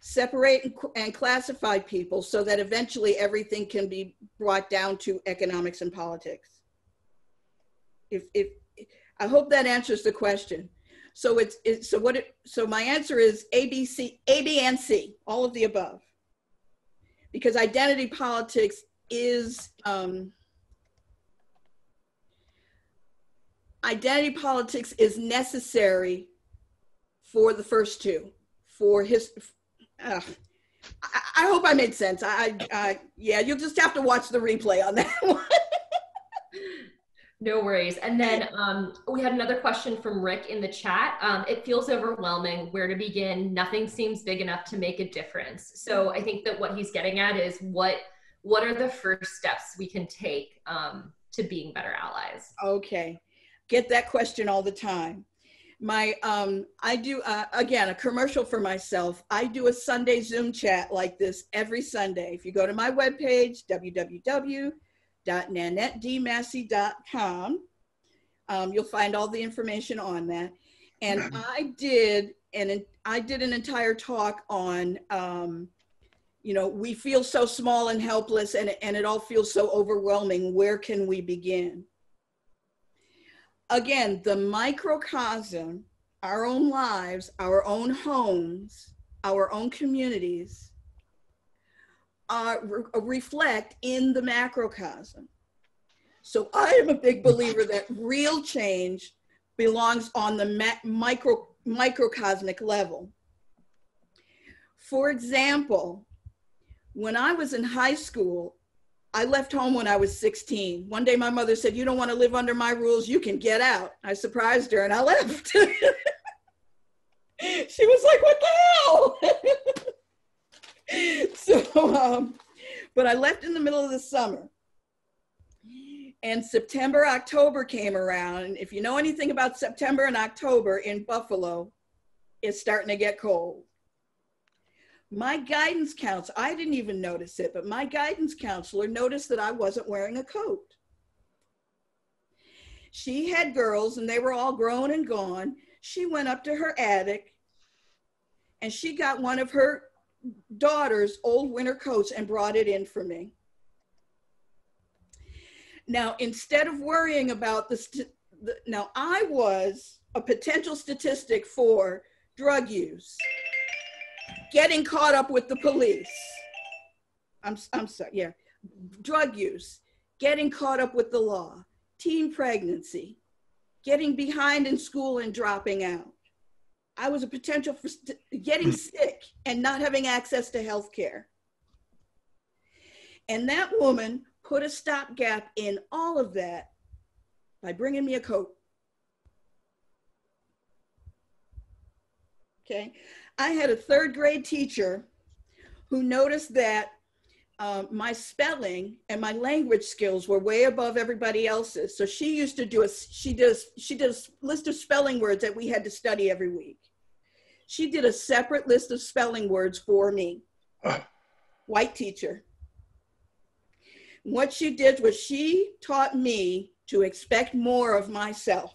[SPEAKER 1] separate and classify people so that eventually everything can be brought down to economics and politics. I hope that answers the question. So so my answer is A, B, and C, all of the above. Because identity politics is necessary for the first 2, for his. I hope I made sense. Yeah, you'll just have to watch the replay on that one.
[SPEAKER 6] No worries. And then we had another question from Rick in the chat. It feels overwhelming. Where to begin? Nothing seems big enough to make a difference. So I think that what he's getting at is what are the first steps we can take to being better allies? Okay.
[SPEAKER 1] Get that question all the time. I do, again, a commercial for myself. I do a Sunday Zoom chat like this every Sunday. If you go to my webpage, www.nanettedmassey.com, you'll find all the information on that. And I did an entire talk on, we feel so small and helpless and it all feels so overwhelming. Where can we begin? Again, the microcosm, our own lives, our own homes, our own communities reflect in the macrocosm. So I am a big believer that real change belongs on the microcosmic level. For example, when I was in high school, I left home when I was 16. One day my mother said, "You don't want to live under my rules, you can get out." I surprised her and I left. She was like, "What the hell?" So, but I left in the middle of the summer. And September, October came around. And if you know anything about September and October in Buffalo, it's starting to get cold. My guidance counselor, I didn't even notice it, but my guidance counselor noticed that I wasn't wearing a coat. She had girls and they were all grown and gone. She went up to her attic and she got one of her daughter's old winter coats and brought it in for me. Now, instead of worrying about now I was a potential statistic for drug use, getting caught up with the police. I'm sorry, yeah. Drug use, getting caught up with the law, teen pregnancy, getting behind in school and dropping out. I was a potential for getting sick and not having access to health care. And that woman put a stopgap in all of that by bringing me a coat. Okay. I had a third grade teacher who noticed that my spelling and my language skills were way above everybody else's. So she used to do she did a list of spelling words that we had to study every week. She did a separate list of spelling words for me. White teacher. What she did was she taught me to expect more of myself.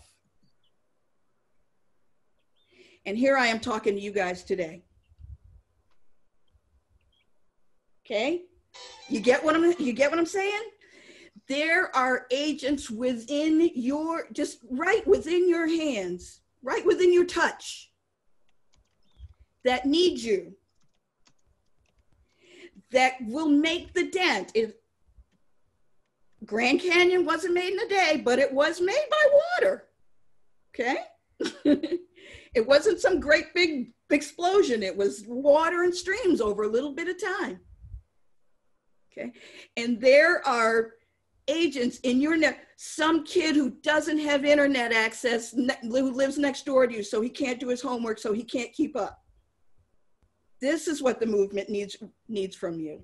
[SPEAKER 1] And here I am talking to you guys today. Okay? You get what I'm saying? There are agents within your, just right within your hands, right within your touch, that need you, that will make the dent. If Grand Canyon wasn't made in a day, but it was made by water. Okay? It wasn't some great big explosion. It was water and streams over a little bit of time. Okay? And there are agents in your net, some kid who doesn't have internet access, who lives next door to you, so he can't do his homework, so he can't keep up. This is what the movement needs from you.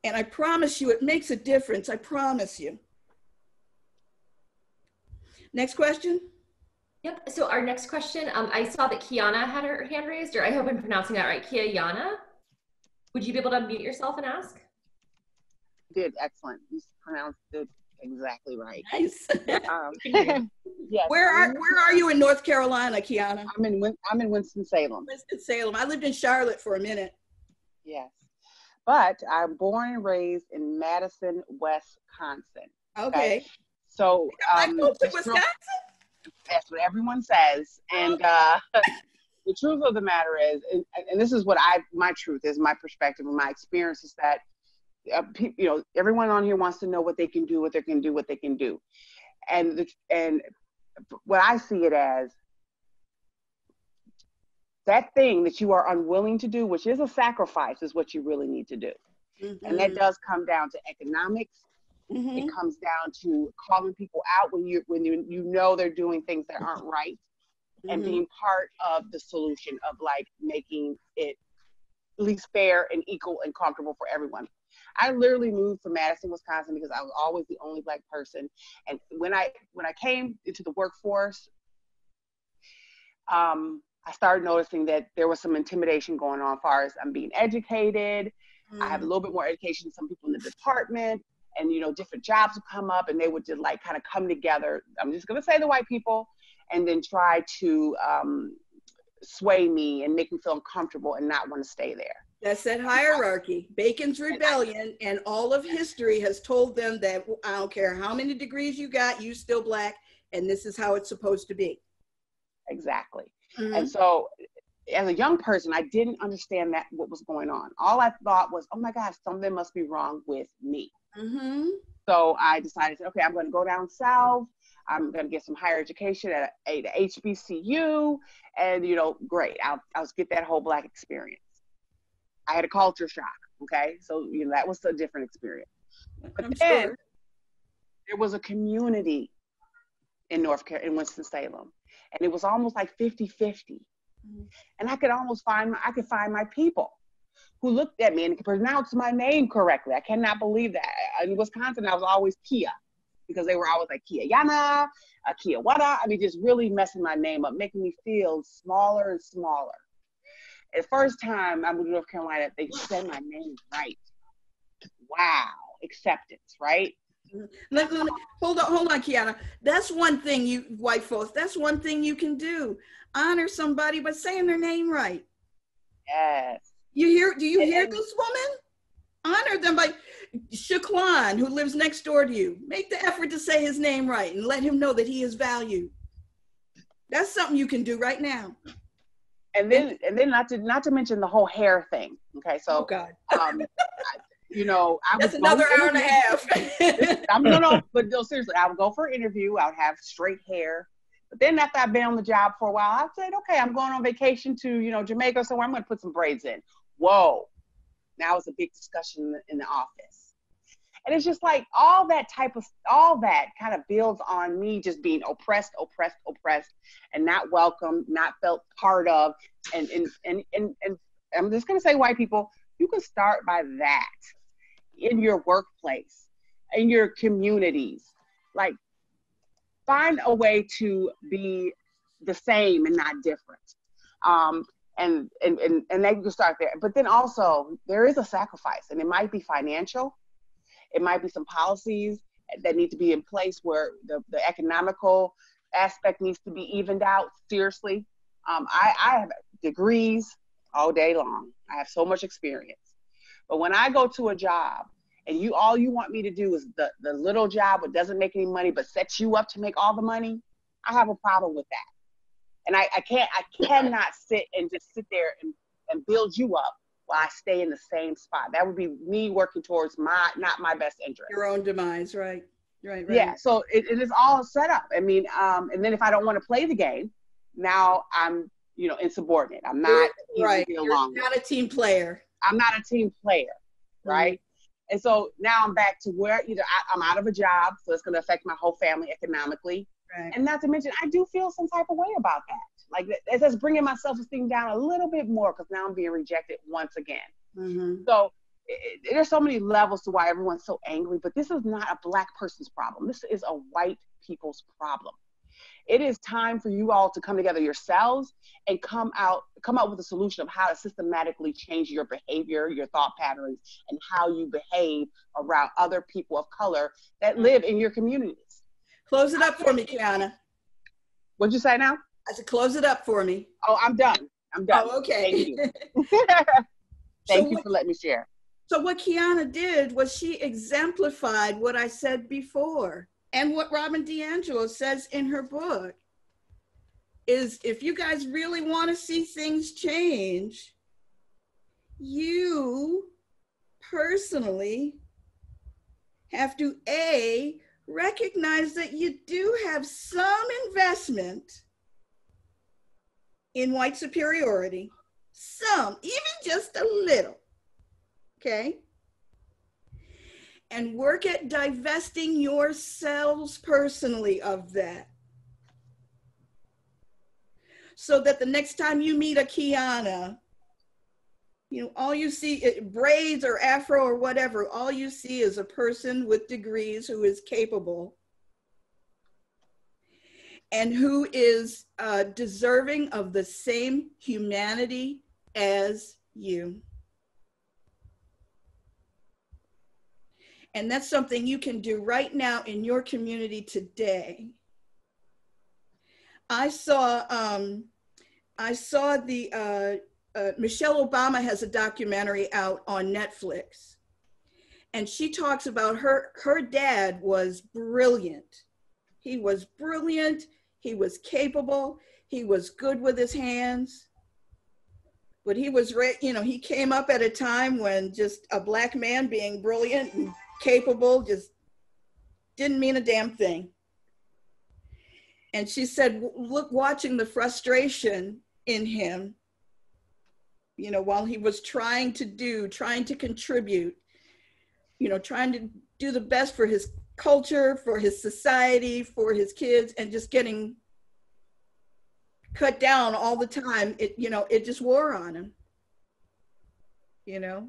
[SPEAKER 1] And I promise you, it makes a difference. I promise you. Next question.
[SPEAKER 6] Yep. So our next question, I saw that Kiana had her hand raised, or I hope I'm pronouncing that right. Kiana, would you be able to unmute yourself and ask?
[SPEAKER 10] Did excellent. You pronounced it exactly right.
[SPEAKER 1] Nice.
[SPEAKER 10] Yes.
[SPEAKER 1] Where are you in North Carolina, Kiana?
[SPEAKER 10] I'm in Winston-Salem.
[SPEAKER 1] Winston-Salem. I lived in Charlotte for a minute.
[SPEAKER 10] Yes, but I'm born and raised in Madison, Wisconsin.
[SPEAKER 1] Okay.
[SPEAKER 10] So
[SPEAKER 1] Wisconsin?
[SPEAKER 10] That's what everyone says, and the truth of the matter is, and this is what my truth is, my perspective and my experience is that, everyone on here wants to know what they can do, what they can do. And what I see it as, that thing that you are unwilling to do, which is a sacrifice, is what you really need to do. Mm-hmm. And that does come down to economics. Mm-hmm. It comes down to calling people out when you know they're doing things that aren't right, mm-hmm. and being part of the solution of like making it at least fair and equal and comfortable for everyone. I literally moved from Madison, Wisconsin because I was always the only Black person. And when I came into the workforce, I started noticing that there was some intimidation going on as far as I'm being educated. Mm. I have a little bit more education than some people in the department, and different jobs would come up and they would just like kind of come together. I'm just going to say the white people, and then try to sway me and make me feel uncomfortable and not want to stay there.
[SPEAKER 1] That's that hierarchy. Bacon's Rebellion, and all of history has told them that I don't care how many degrees you got, you still Black, and this is how it's supposed to be.
[SPEAKER 10] Exactly. Mm-hmm. And so as a young person, I didn't understand what was going on. All I thought was, oh my gosh, something must be wrong with me. Mm-hmm. So I decided, okay, I'm going to go down south. I'm going to get some higher education at a HBCU, and great. I'll get that whole Black experience. I had a culture shock. Okay, so that was a different experience. But
[SPEAKER 1] I'm
[SPEAKER 10] then
[SPEAKER 1] sure.
[SPEAKER 10] there was a community in Winston-Salem, and it was almost like 50-50. And I could find my people who looked at me and could pronounce my name correctly. I cannot believe that. In Wisconsin, I was always Kia, because they were always like Kia Yana, Kia Wada. I mean, just really messing my name up, making me feel smaller and smaller. The first time I moved to North Carolina, they said my name right. Wow, acceptance, right?
[SPEAKER 1] Hold on, Kiana. That's one thing you white folks, that's one thing you can do. Honor somebody by saying their name right.
[SPEAKER 10] Yes.
[SPEAKER 1] Do you hear this woman? Honor them by Shaquan, who lives next door to you. Make the effort to say his name right and let him know that he is valued. That's something you can do right now.
[SPEAKER 10] And then not to mention the whole hair thing. Okay, so
[SPEAKER 1] oh God.
[SPEAKER 10] That's
[SPEAKER 1] another hour and a half.
[SPEAKER 10] But no, seriously, I would go for an interview. I would have straight hair. But then after I've been on the job for a while, I said, okay, I'm going on vacation to, Jamaica or somewhere. I'm going to put some braids in. Whoa. Now it's a big discussion in the office. And it's just like all that kind of builds on me just being oppressed, and not welcome, not felt part of. And I'm just going to say, white people, you can start by that in your workplace, in your communities. Like, find a way to be the same and not different. And then you can start there. But then also, there is a sacrifice, and it might be financial. It might be some policies that need to be in place where the economical aspect needs to be evened out. Seriously, I have degrees all day long. I have so much experience. But when I go to a job and all you want me to do is the little job that doesn't make any money but sets you up to make all the money, I have a problem with that. And I cannot sit there and build you up while I stay in the same spot. That would be me working towards not my best interest.
[SPEAKER 1] Your own demise, right? Right.
[SPEAKER 10] Yeah, so it is all set up. I mean, and then if I don't want to play the game, now I'm, insubordinate. I'm not
[SPEAKER 1] right. You're not a team player.
[SPEAKER 10] I'm not a team player, right? Mm-hmm. And so now I'm back to where either I'm out of a job, so it's going to affect my whole family economically. Right. And not to mention, I do feel some type of way about that. Like, it's just bringing my self-esteem down a little bit more because now I'm being rejected once again. Mm-hmm. So there's so many levels to why everyone's so angry, but this is not a Black person's problem. This is a white people's problem. It is time for you all to come together yourselves and come up with a solution of how to systematically change your behavior, your thought patterns, and how you behave around other people of color that live in your communities.
[SPEAKER 1] Close it up for me, Kiana.
[SPEAKER 10] What'd you say now?
[SPEAKER 1] I said, close it up for me.
[SPEAKER 10] Oh, I'm done.
[SPEAKER 1] Oh, okay.
[SPEAKER 10] Thank you. Thank you for letting me share.
[SPEAKER 1] So what Kiana did was she exemplified what I said before. And what Robin DiAngelo says in her book is, if you guys really want to see things change, you personally have to recognize that you do have some investment in white superiority, even just a little, okay? And work at divesting yourselves personally of that. So that the next time you meet a Kiana, all you see, braids or afro or whatever, all you see is a person with degrees who is capable and who is deserving of the same humanity as you. And that's something you can do right now in your community today. I saw the Michelle Obama has a documentary out on Netflix, and she talks about her dad was brilliant. He was brilliant. He was capable. He was good with his hands. But he was, he came up at a time when just a Black man being brilliant and capable just didn't mean a damn thing. And she said, look, watching the frustration in him you know, while he was trying to contribute, you know, trying to do the best for his culture, for his society, for his kids, and just getting cut down all the time, it, you know, it just wore on him, you know.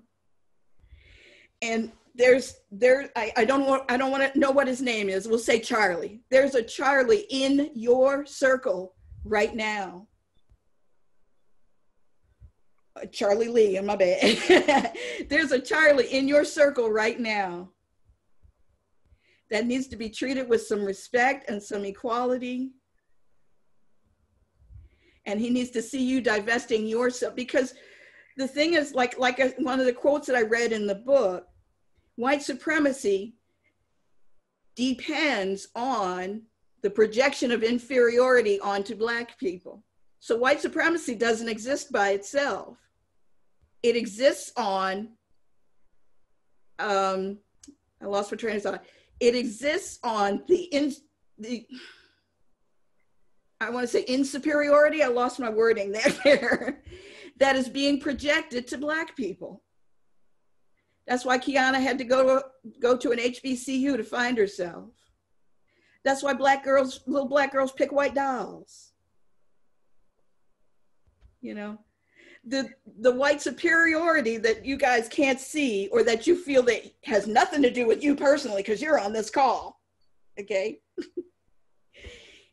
[SPEAKER 1] And I don't want to know what his name is. We'll say Charlie. There's a Charlie in your circle right now. Charlie Lee, in my bad. There's a Charlie in your circle right now that needs to be treated with some respect and some equality. And he needs to see you divesting yourself, because the thing is, like one of the quotes that I read in the book, white supremacy depends on the projection of inferiority onto Black people. So white supremacy doesn't exist by itself. It exists on, I lost my train of thought. It exists on I want to say insuperiority. I lost my wording there. That is being projected to Black people. That's why Kiana had to go to an HBCU to find herself. That's why little black girls pick white dolls. You know, the white superiority that you guys can't see, or that you feel that has nothing to do with you personally because you're on this call, okay?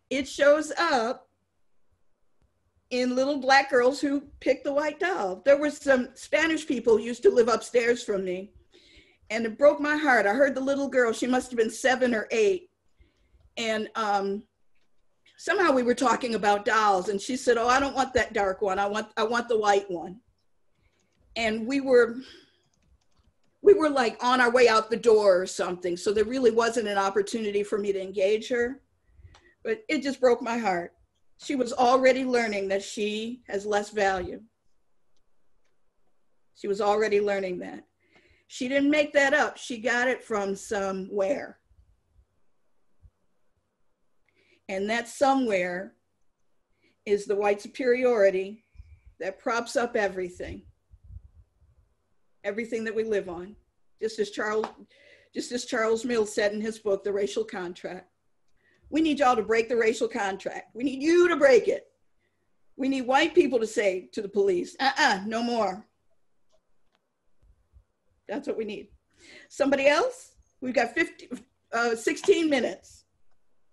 [SPEAKER 1] It shows up in little black girls who pick the white doll. There were some Spanish people who used to live upstairs from me, and it broke my heart. I heard the little girl, she must have been 7 or 8. And somehow we were talking about dolls, and she said, "Oh, I don't want that dark one. I want the white one." And we were like on our way out the door or something. So there really wasn't an opportunity for me to engage her, but it just broke my heart. She was already learning that she has less value. She was already learning that. She didn't make that up. She got it from somewhere. And that somewhere is the white superiority that props up everything that we live on. Just as Charles Mills said in his book, The Racial Contract. We need y'all to break the racial contract. We need you to break it. We need white people to say to the police, no more. That's what we need. Somebody else? We've got 16 minutes.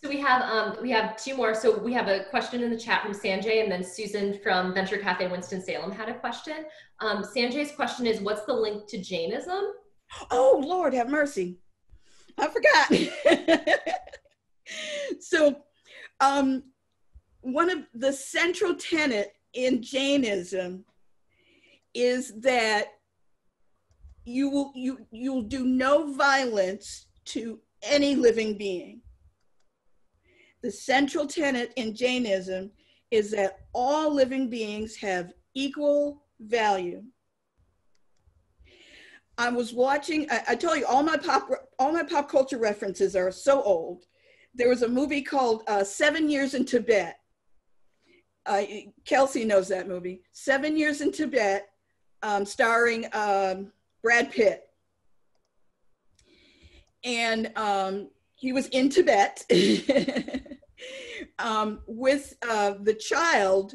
[SPEAKER 6] So we have 2 more. So we have a question in the chat from Sanjay, and then Susan from Venture Cafe Winston-Salem had a question. Sanjay's question is, what's the link to Jainism?
[SPEAKER 1] Oh, Lord have mercy. I forgot. So one of the central tenet in Jainism is that you'll do no violence to any living being. The central tenet in Jainism is that all living beings have equal value. I was watching, I tell you, all my pop culture references are so old. There was a movie called 7 Years in Tibet. Kelsey knows that movie. 7 Years in Tibet, starring Brad Pitt. And he was in Tibet with the child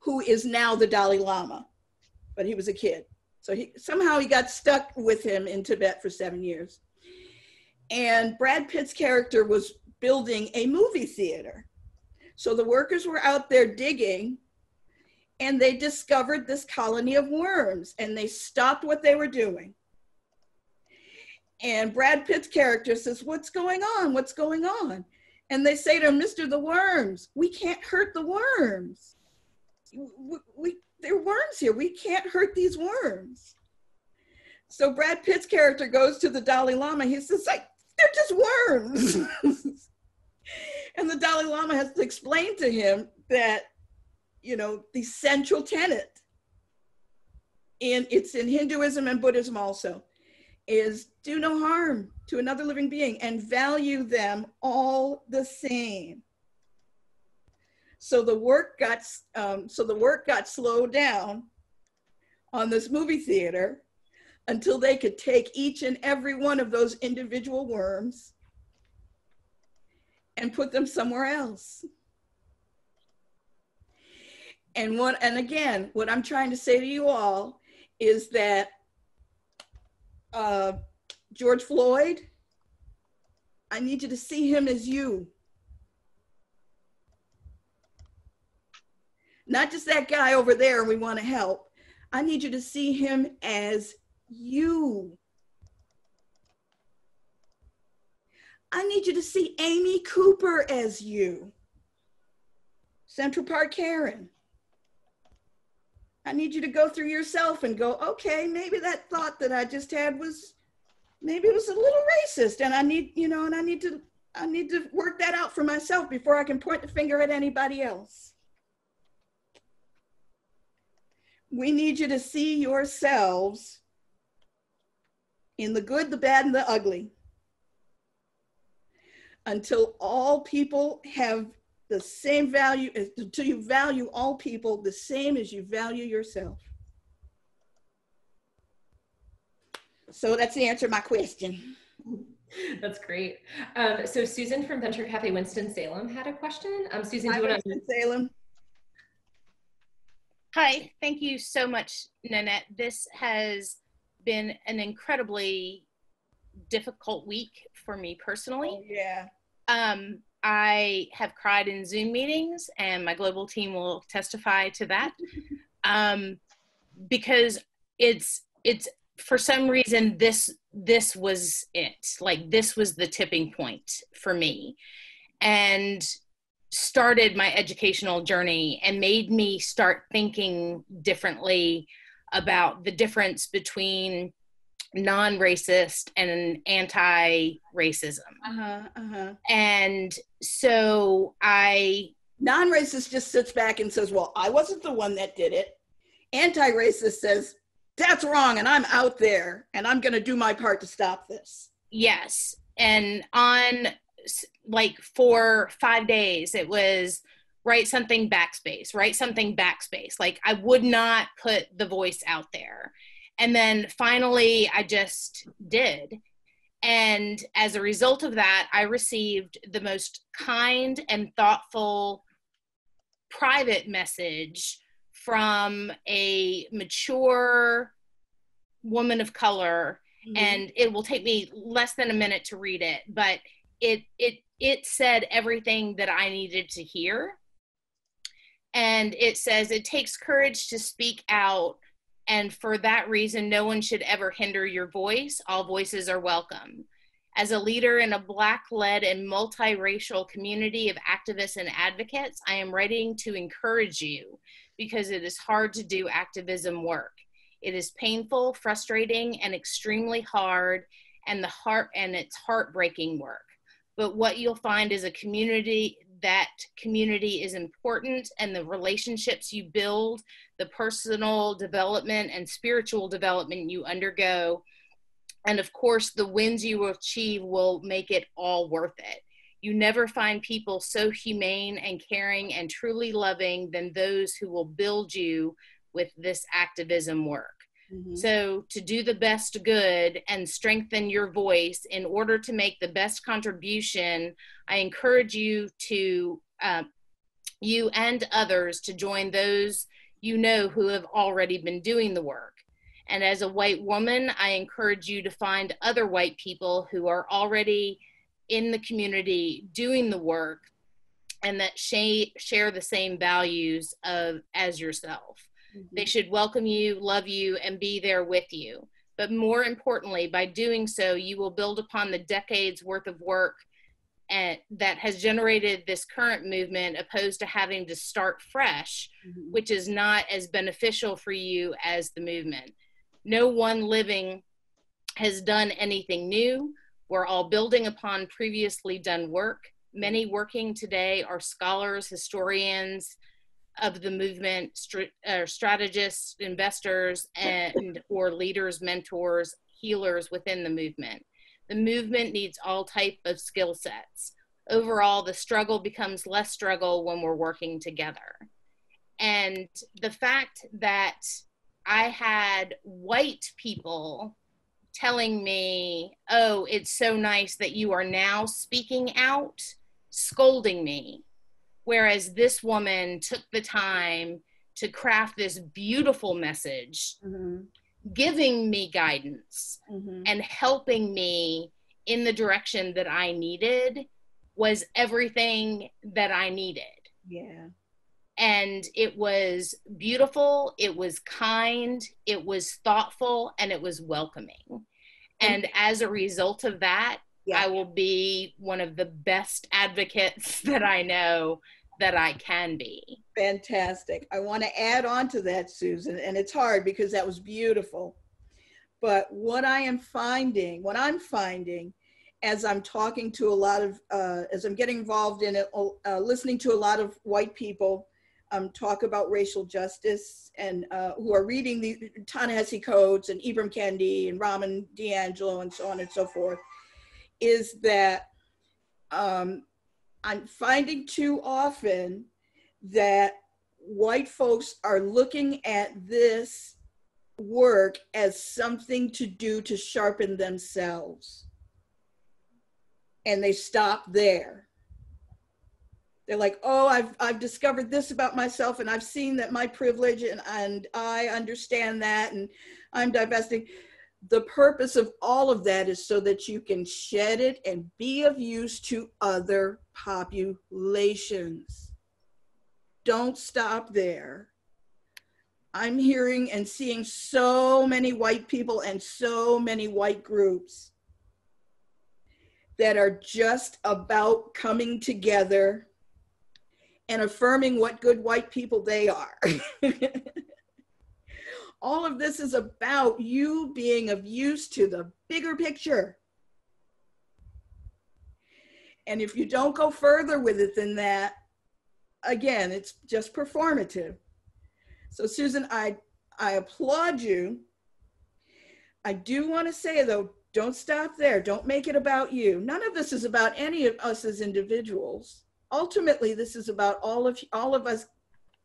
[SPEAKER 1] who is now the Dalai Lama, but he was a kid. So somehow he got stuck with him in Tibet for 7 years. And Brad Pitt's character was building a movie theater. So the workers were out there digging, and they discovered this colony of worms, and they stopped what they were doing. And Brad Pitt's character says, "What's going on? What's going on?" And they say to him, "Mr. The worms, we can't hurt the worms. There are worms here. We can't hurt these worms." So Brad Pitt's character goes to the Dalai Lama. He says, "They're just worms." And the Dalai Lama has to explain to him that, you know, the central tenet, it's in Hinduism and Buddhism also, is do no harm to another living being and value them all the same. So the work got slowed down on this movie theater until they could take each and every one of those individual worms and put them somewhere else. And again, what I'm trying to say to you all is that George Floyd, I need you to see him as you. Not just that guy over there and we want to help. I need you to see him as you. I need you to see Amy Cooper as you. Central Park Karen. I need you to go through yourself and go, okay, maybe that thought that I just had was, maybe it was a little racist, and I need, and I need to work that out for myself before I can point the finger at anybody else. We need you to see yourselves in the good, the bad, and the ugly, until all people have the same value, until you value all people the same as you value yourself. So that's the answer to my question.
[SPEAKER 6] That's great. So Susan from Venture Cafe Winston-Salem had a question. Susan, do you want to?
[SPEAKER 1] Winston-Salem.
[SPEAKER 11] Hi, thank you so much, Nanette. This has been an incredibly difficult week for me personally.
[SPEAKER 1] Oh, yeah.
[SPEAKER 11] I have cried in Zoom meetings, and my global team will testify to that. Because it's for some reason, this was it. Like, this was the tipping point for me, and started my educational journey and made me start thinking differently about the difference between non-racist and anti-racism. And so
[SPEAKER 1] non-racist just sits back and says, well, I wasn't the one that did it. Anti-racist says, that's wrong, and I'm out there, and I'm going to do my part to stop this.
[SPEAKER 11] Yes. And for 5 days, it was write something backspace. Like, I would not put the voice out there. And then finally, I just did. And as a result of that, I received the most kind and thoughtful private message from a mature woman of color. Mm-hmm. And it will take me less than a minute to read it, but it said everything that I needed to hear. And it says, it takes courage to speak out. And for that reason, no one should ever hinder your voice. All voices are welcome. As a leader in a Black-led and multiracial community of activists and advocates, I am writing to encourage you because it is hard to do activism work. It is painful, frustrating, and extremely hard, and it's heartbreaking work. But what you'll find is that community is important, and the relationships you build, the personal development and spiritual development you undergo, and of course the wins you will achieve will make it all worth it. You never find people so humane and caring and truly loving than those who will build you with this activism work. Mm-hmm. So to do the best good and strengthen your voice in order to make the best contribution, I encourage you to, you and others, to join those you know who have already been doing the work. And as a white woman, I encourage you to find other white people who are already in the community doing the work and that share the same values as yourself. Mm-hmm. They should welcome you, love you, and be there with you. But more importantly, by doing so, you will build upon the decades worth of work that has generated this current movement, opposed to having to start fresh, mm-hmm. which is not as beneficial for you as the movement. No one living has done anything new. We're all building upon previously done work. Many working today are scholars, historians of the movement, strategists, investors, or leaders, mentors, healers within the movement. The movement needs all type of skill sets. Overall, the struggle becomes less struggle when we're working together. And the fact that I had white people telling me, oh, it's so nice that you are now speaking out, scolding me. Whereas this woman took the time to craft this beautiful message, giving me guidance and helping me in the direction that I needed was everything that I needed.
[SPEAKER 1] Yeah.
[SPEAKER 11] And it was beautiful, it was kind, it was thoughtful, and it was welcoming. And as a result of that, I will be one of the best advocates that I know that I can be.
[SPEAKER 1] Fantastic. I want to add on to that, Susan, and it's hard because that was beautiful. But what I'm finding as I'm talking to a lot of, as I'm getting involved in it, listening to a lot of white people talk about racial justice and who are reading the Ta-Nehisi Coates and Ibram Kendi and Robin DiAngelo and so on and so forth, is that I'm finding too often that white folks are looking at this work as something to do to sharpen themselves. And they stop there. They're like, oh, I've discovered this about myself, and I've seen that my privilege, and I understand that, and I'm divesting. The purpose of all of that is so that you can shed it and be of use to other populations. Don't stop there. I'm hearing and seeing so many white people and so many white groups that are just about coming together and affirming what good white people they are. All of this is about you being of use to the bigger picture. And if you don't go further with it than that, again, it's just performative. So Susan, I applaud you. I do want to say though, don't stop there. Don't make it about you. None of this is about any of us as individuals. Ultimately, this is about all of us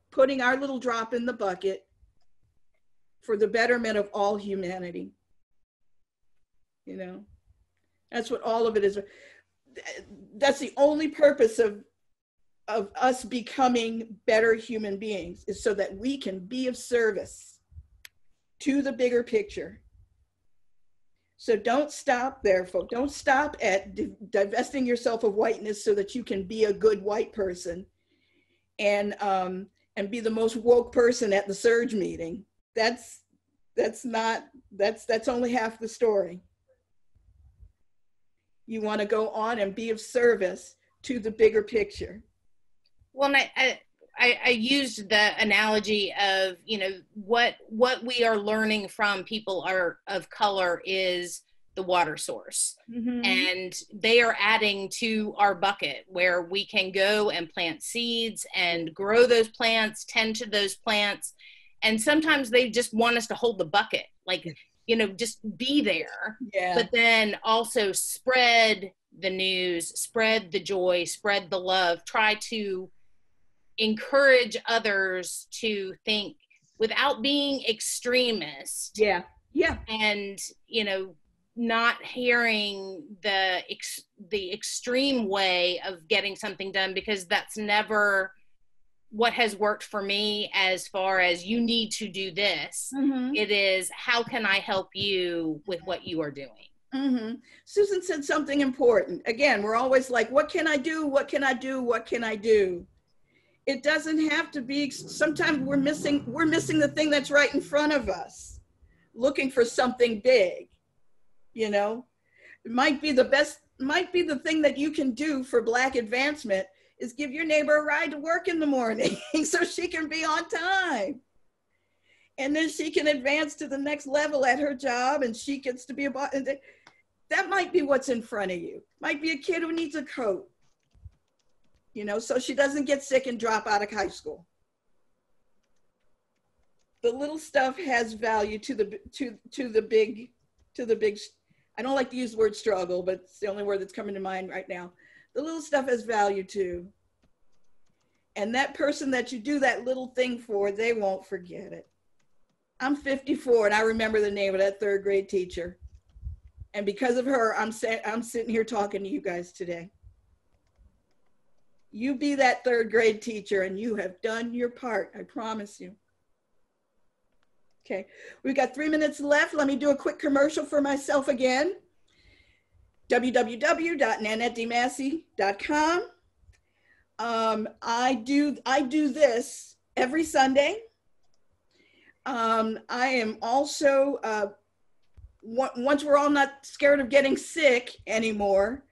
[SPEAKER 1] putting our little drop in the bucket for the betterment of all humanity. You know, that's what all of it is. That's the only purpose of us becoming better human beings, is so that we can be of service to the bigger picture. So don't stop there, folks. Don't stop at divesting yourself of whiteness so that you can be a good white person and be the most woke person at the surge meeting. That's only half the story. You want to go on and be of service to the bigger picture.
[SPEAKER 11] Well, and I used the analogy of, you know, what we are learning from people of color is the water source. And they are adding to our bucket where we can go and plant seeds and grow those plants, tend to those plants. And sometimes they just want us to hold the bucket, like, you know, just be there. But then also spread the news, spread the joy, spread the love, try to encourage others to think without being extremist. And, you know, not hearing the extreme way of getting something done, because that's never what has worked for me as far as you need to do this. It is, how can I help you with what you are doing?
[SPEAKER 1] Susan said something important. Again, we're always like, what can I do? What can I do? What can I do? It doesn't have to be, sometimes we're missing the thing that's right in front of us, looking for something big, you know? It might be the thing that you can do for Black advancement is give your neighbor a ride to work in the morning so she can be on time. And then she can advance to the next level at her job and she gets to be that might be what's in front of you. Might be a kid who needs a coat, you know, so she doesn't get sick and drop out of high school. The little stuff has value to the big, I don't like to use the word struggle, but it's the only word that's coming to mind right now. The little stuff has value too. And that person that you do that little thing for, they won't forget it. I'm 54 and I remember the name of that third grade teacher. And because of her, I'm sitting here talking to you guys today. You be that third grade teacher and you have done your part, I promise you. Okay, we've got 3 minutes left. Let me do a quick commercial for myself again. www.nanetteDemassey.com. I do this every Sunday. I am also, once we're all not scared of getting sick anymore,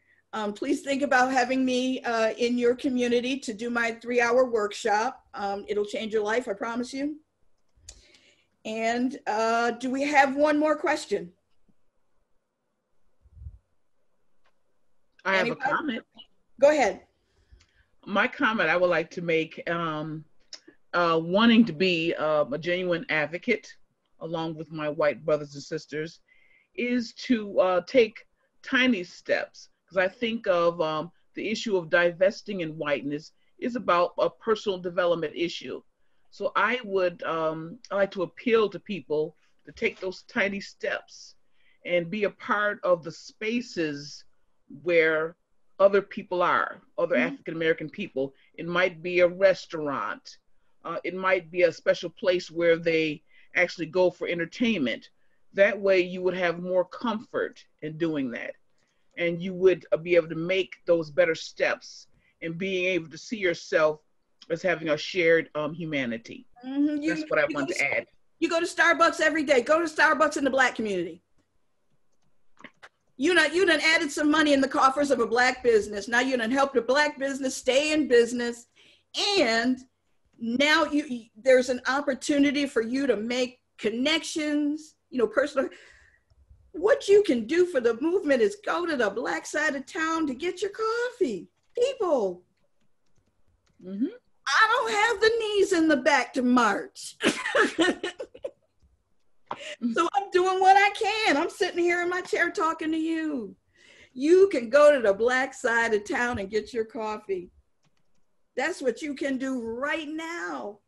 [SPEAKER 1] please think about having me in your community to do my 3-hour workshop. It'll change your life, I promise you. And do we have one more question?
[SPEAKER 12] I have a comment.
[SPEAKER 1] Go ahead.
[SPEAKER 12] My comment I would like to make, wanting to be a genuine advocate along with my white brothers and sisters, is to take tiny steps. Because I think of the issue of divesting in whiteness is about a personal development issue. So I would like to appeal to people to take those tiny steps and be a part of the spaces where other people are, other African-American people. It might be a restaurant. It might be a special place where they actually go for entertainment. That way you would have more comfort in doing that. And you would be able to make those better steps and being able to see yourself as having a shared humanity. That's what I want to add.
[SPEAKER 1] You go to Starbucks every day. Go to Starbucks in the Black community. You done added some money in the coffers of a Black business. Now you done helped a Black business stay in business. And now there's an opportunity for you to make connections, personal. What you can do for the movement is go to the Black side of town to get your coffee. People. I don't have the knees in the back to march. So I'm doing what I can. I'm sitting here in my chair talking to you. You can go to the Black side of town and get your coffee. That's what you can do right now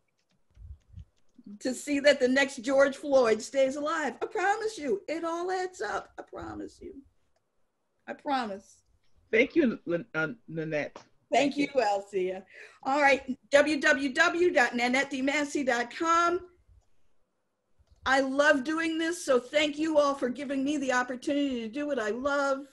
[SPEAKER 1] to see that the next George Floyd stays alive. I promise you, it all adds up. I promise you. I promise.
[SPEAKER 12] Thank you, Nanette.
[SPEAKER 1] Thank you, Alcia. All right, www.NanetteDemassey.com. I love doing this, so thank you all for giving me the opportunity to do what I love.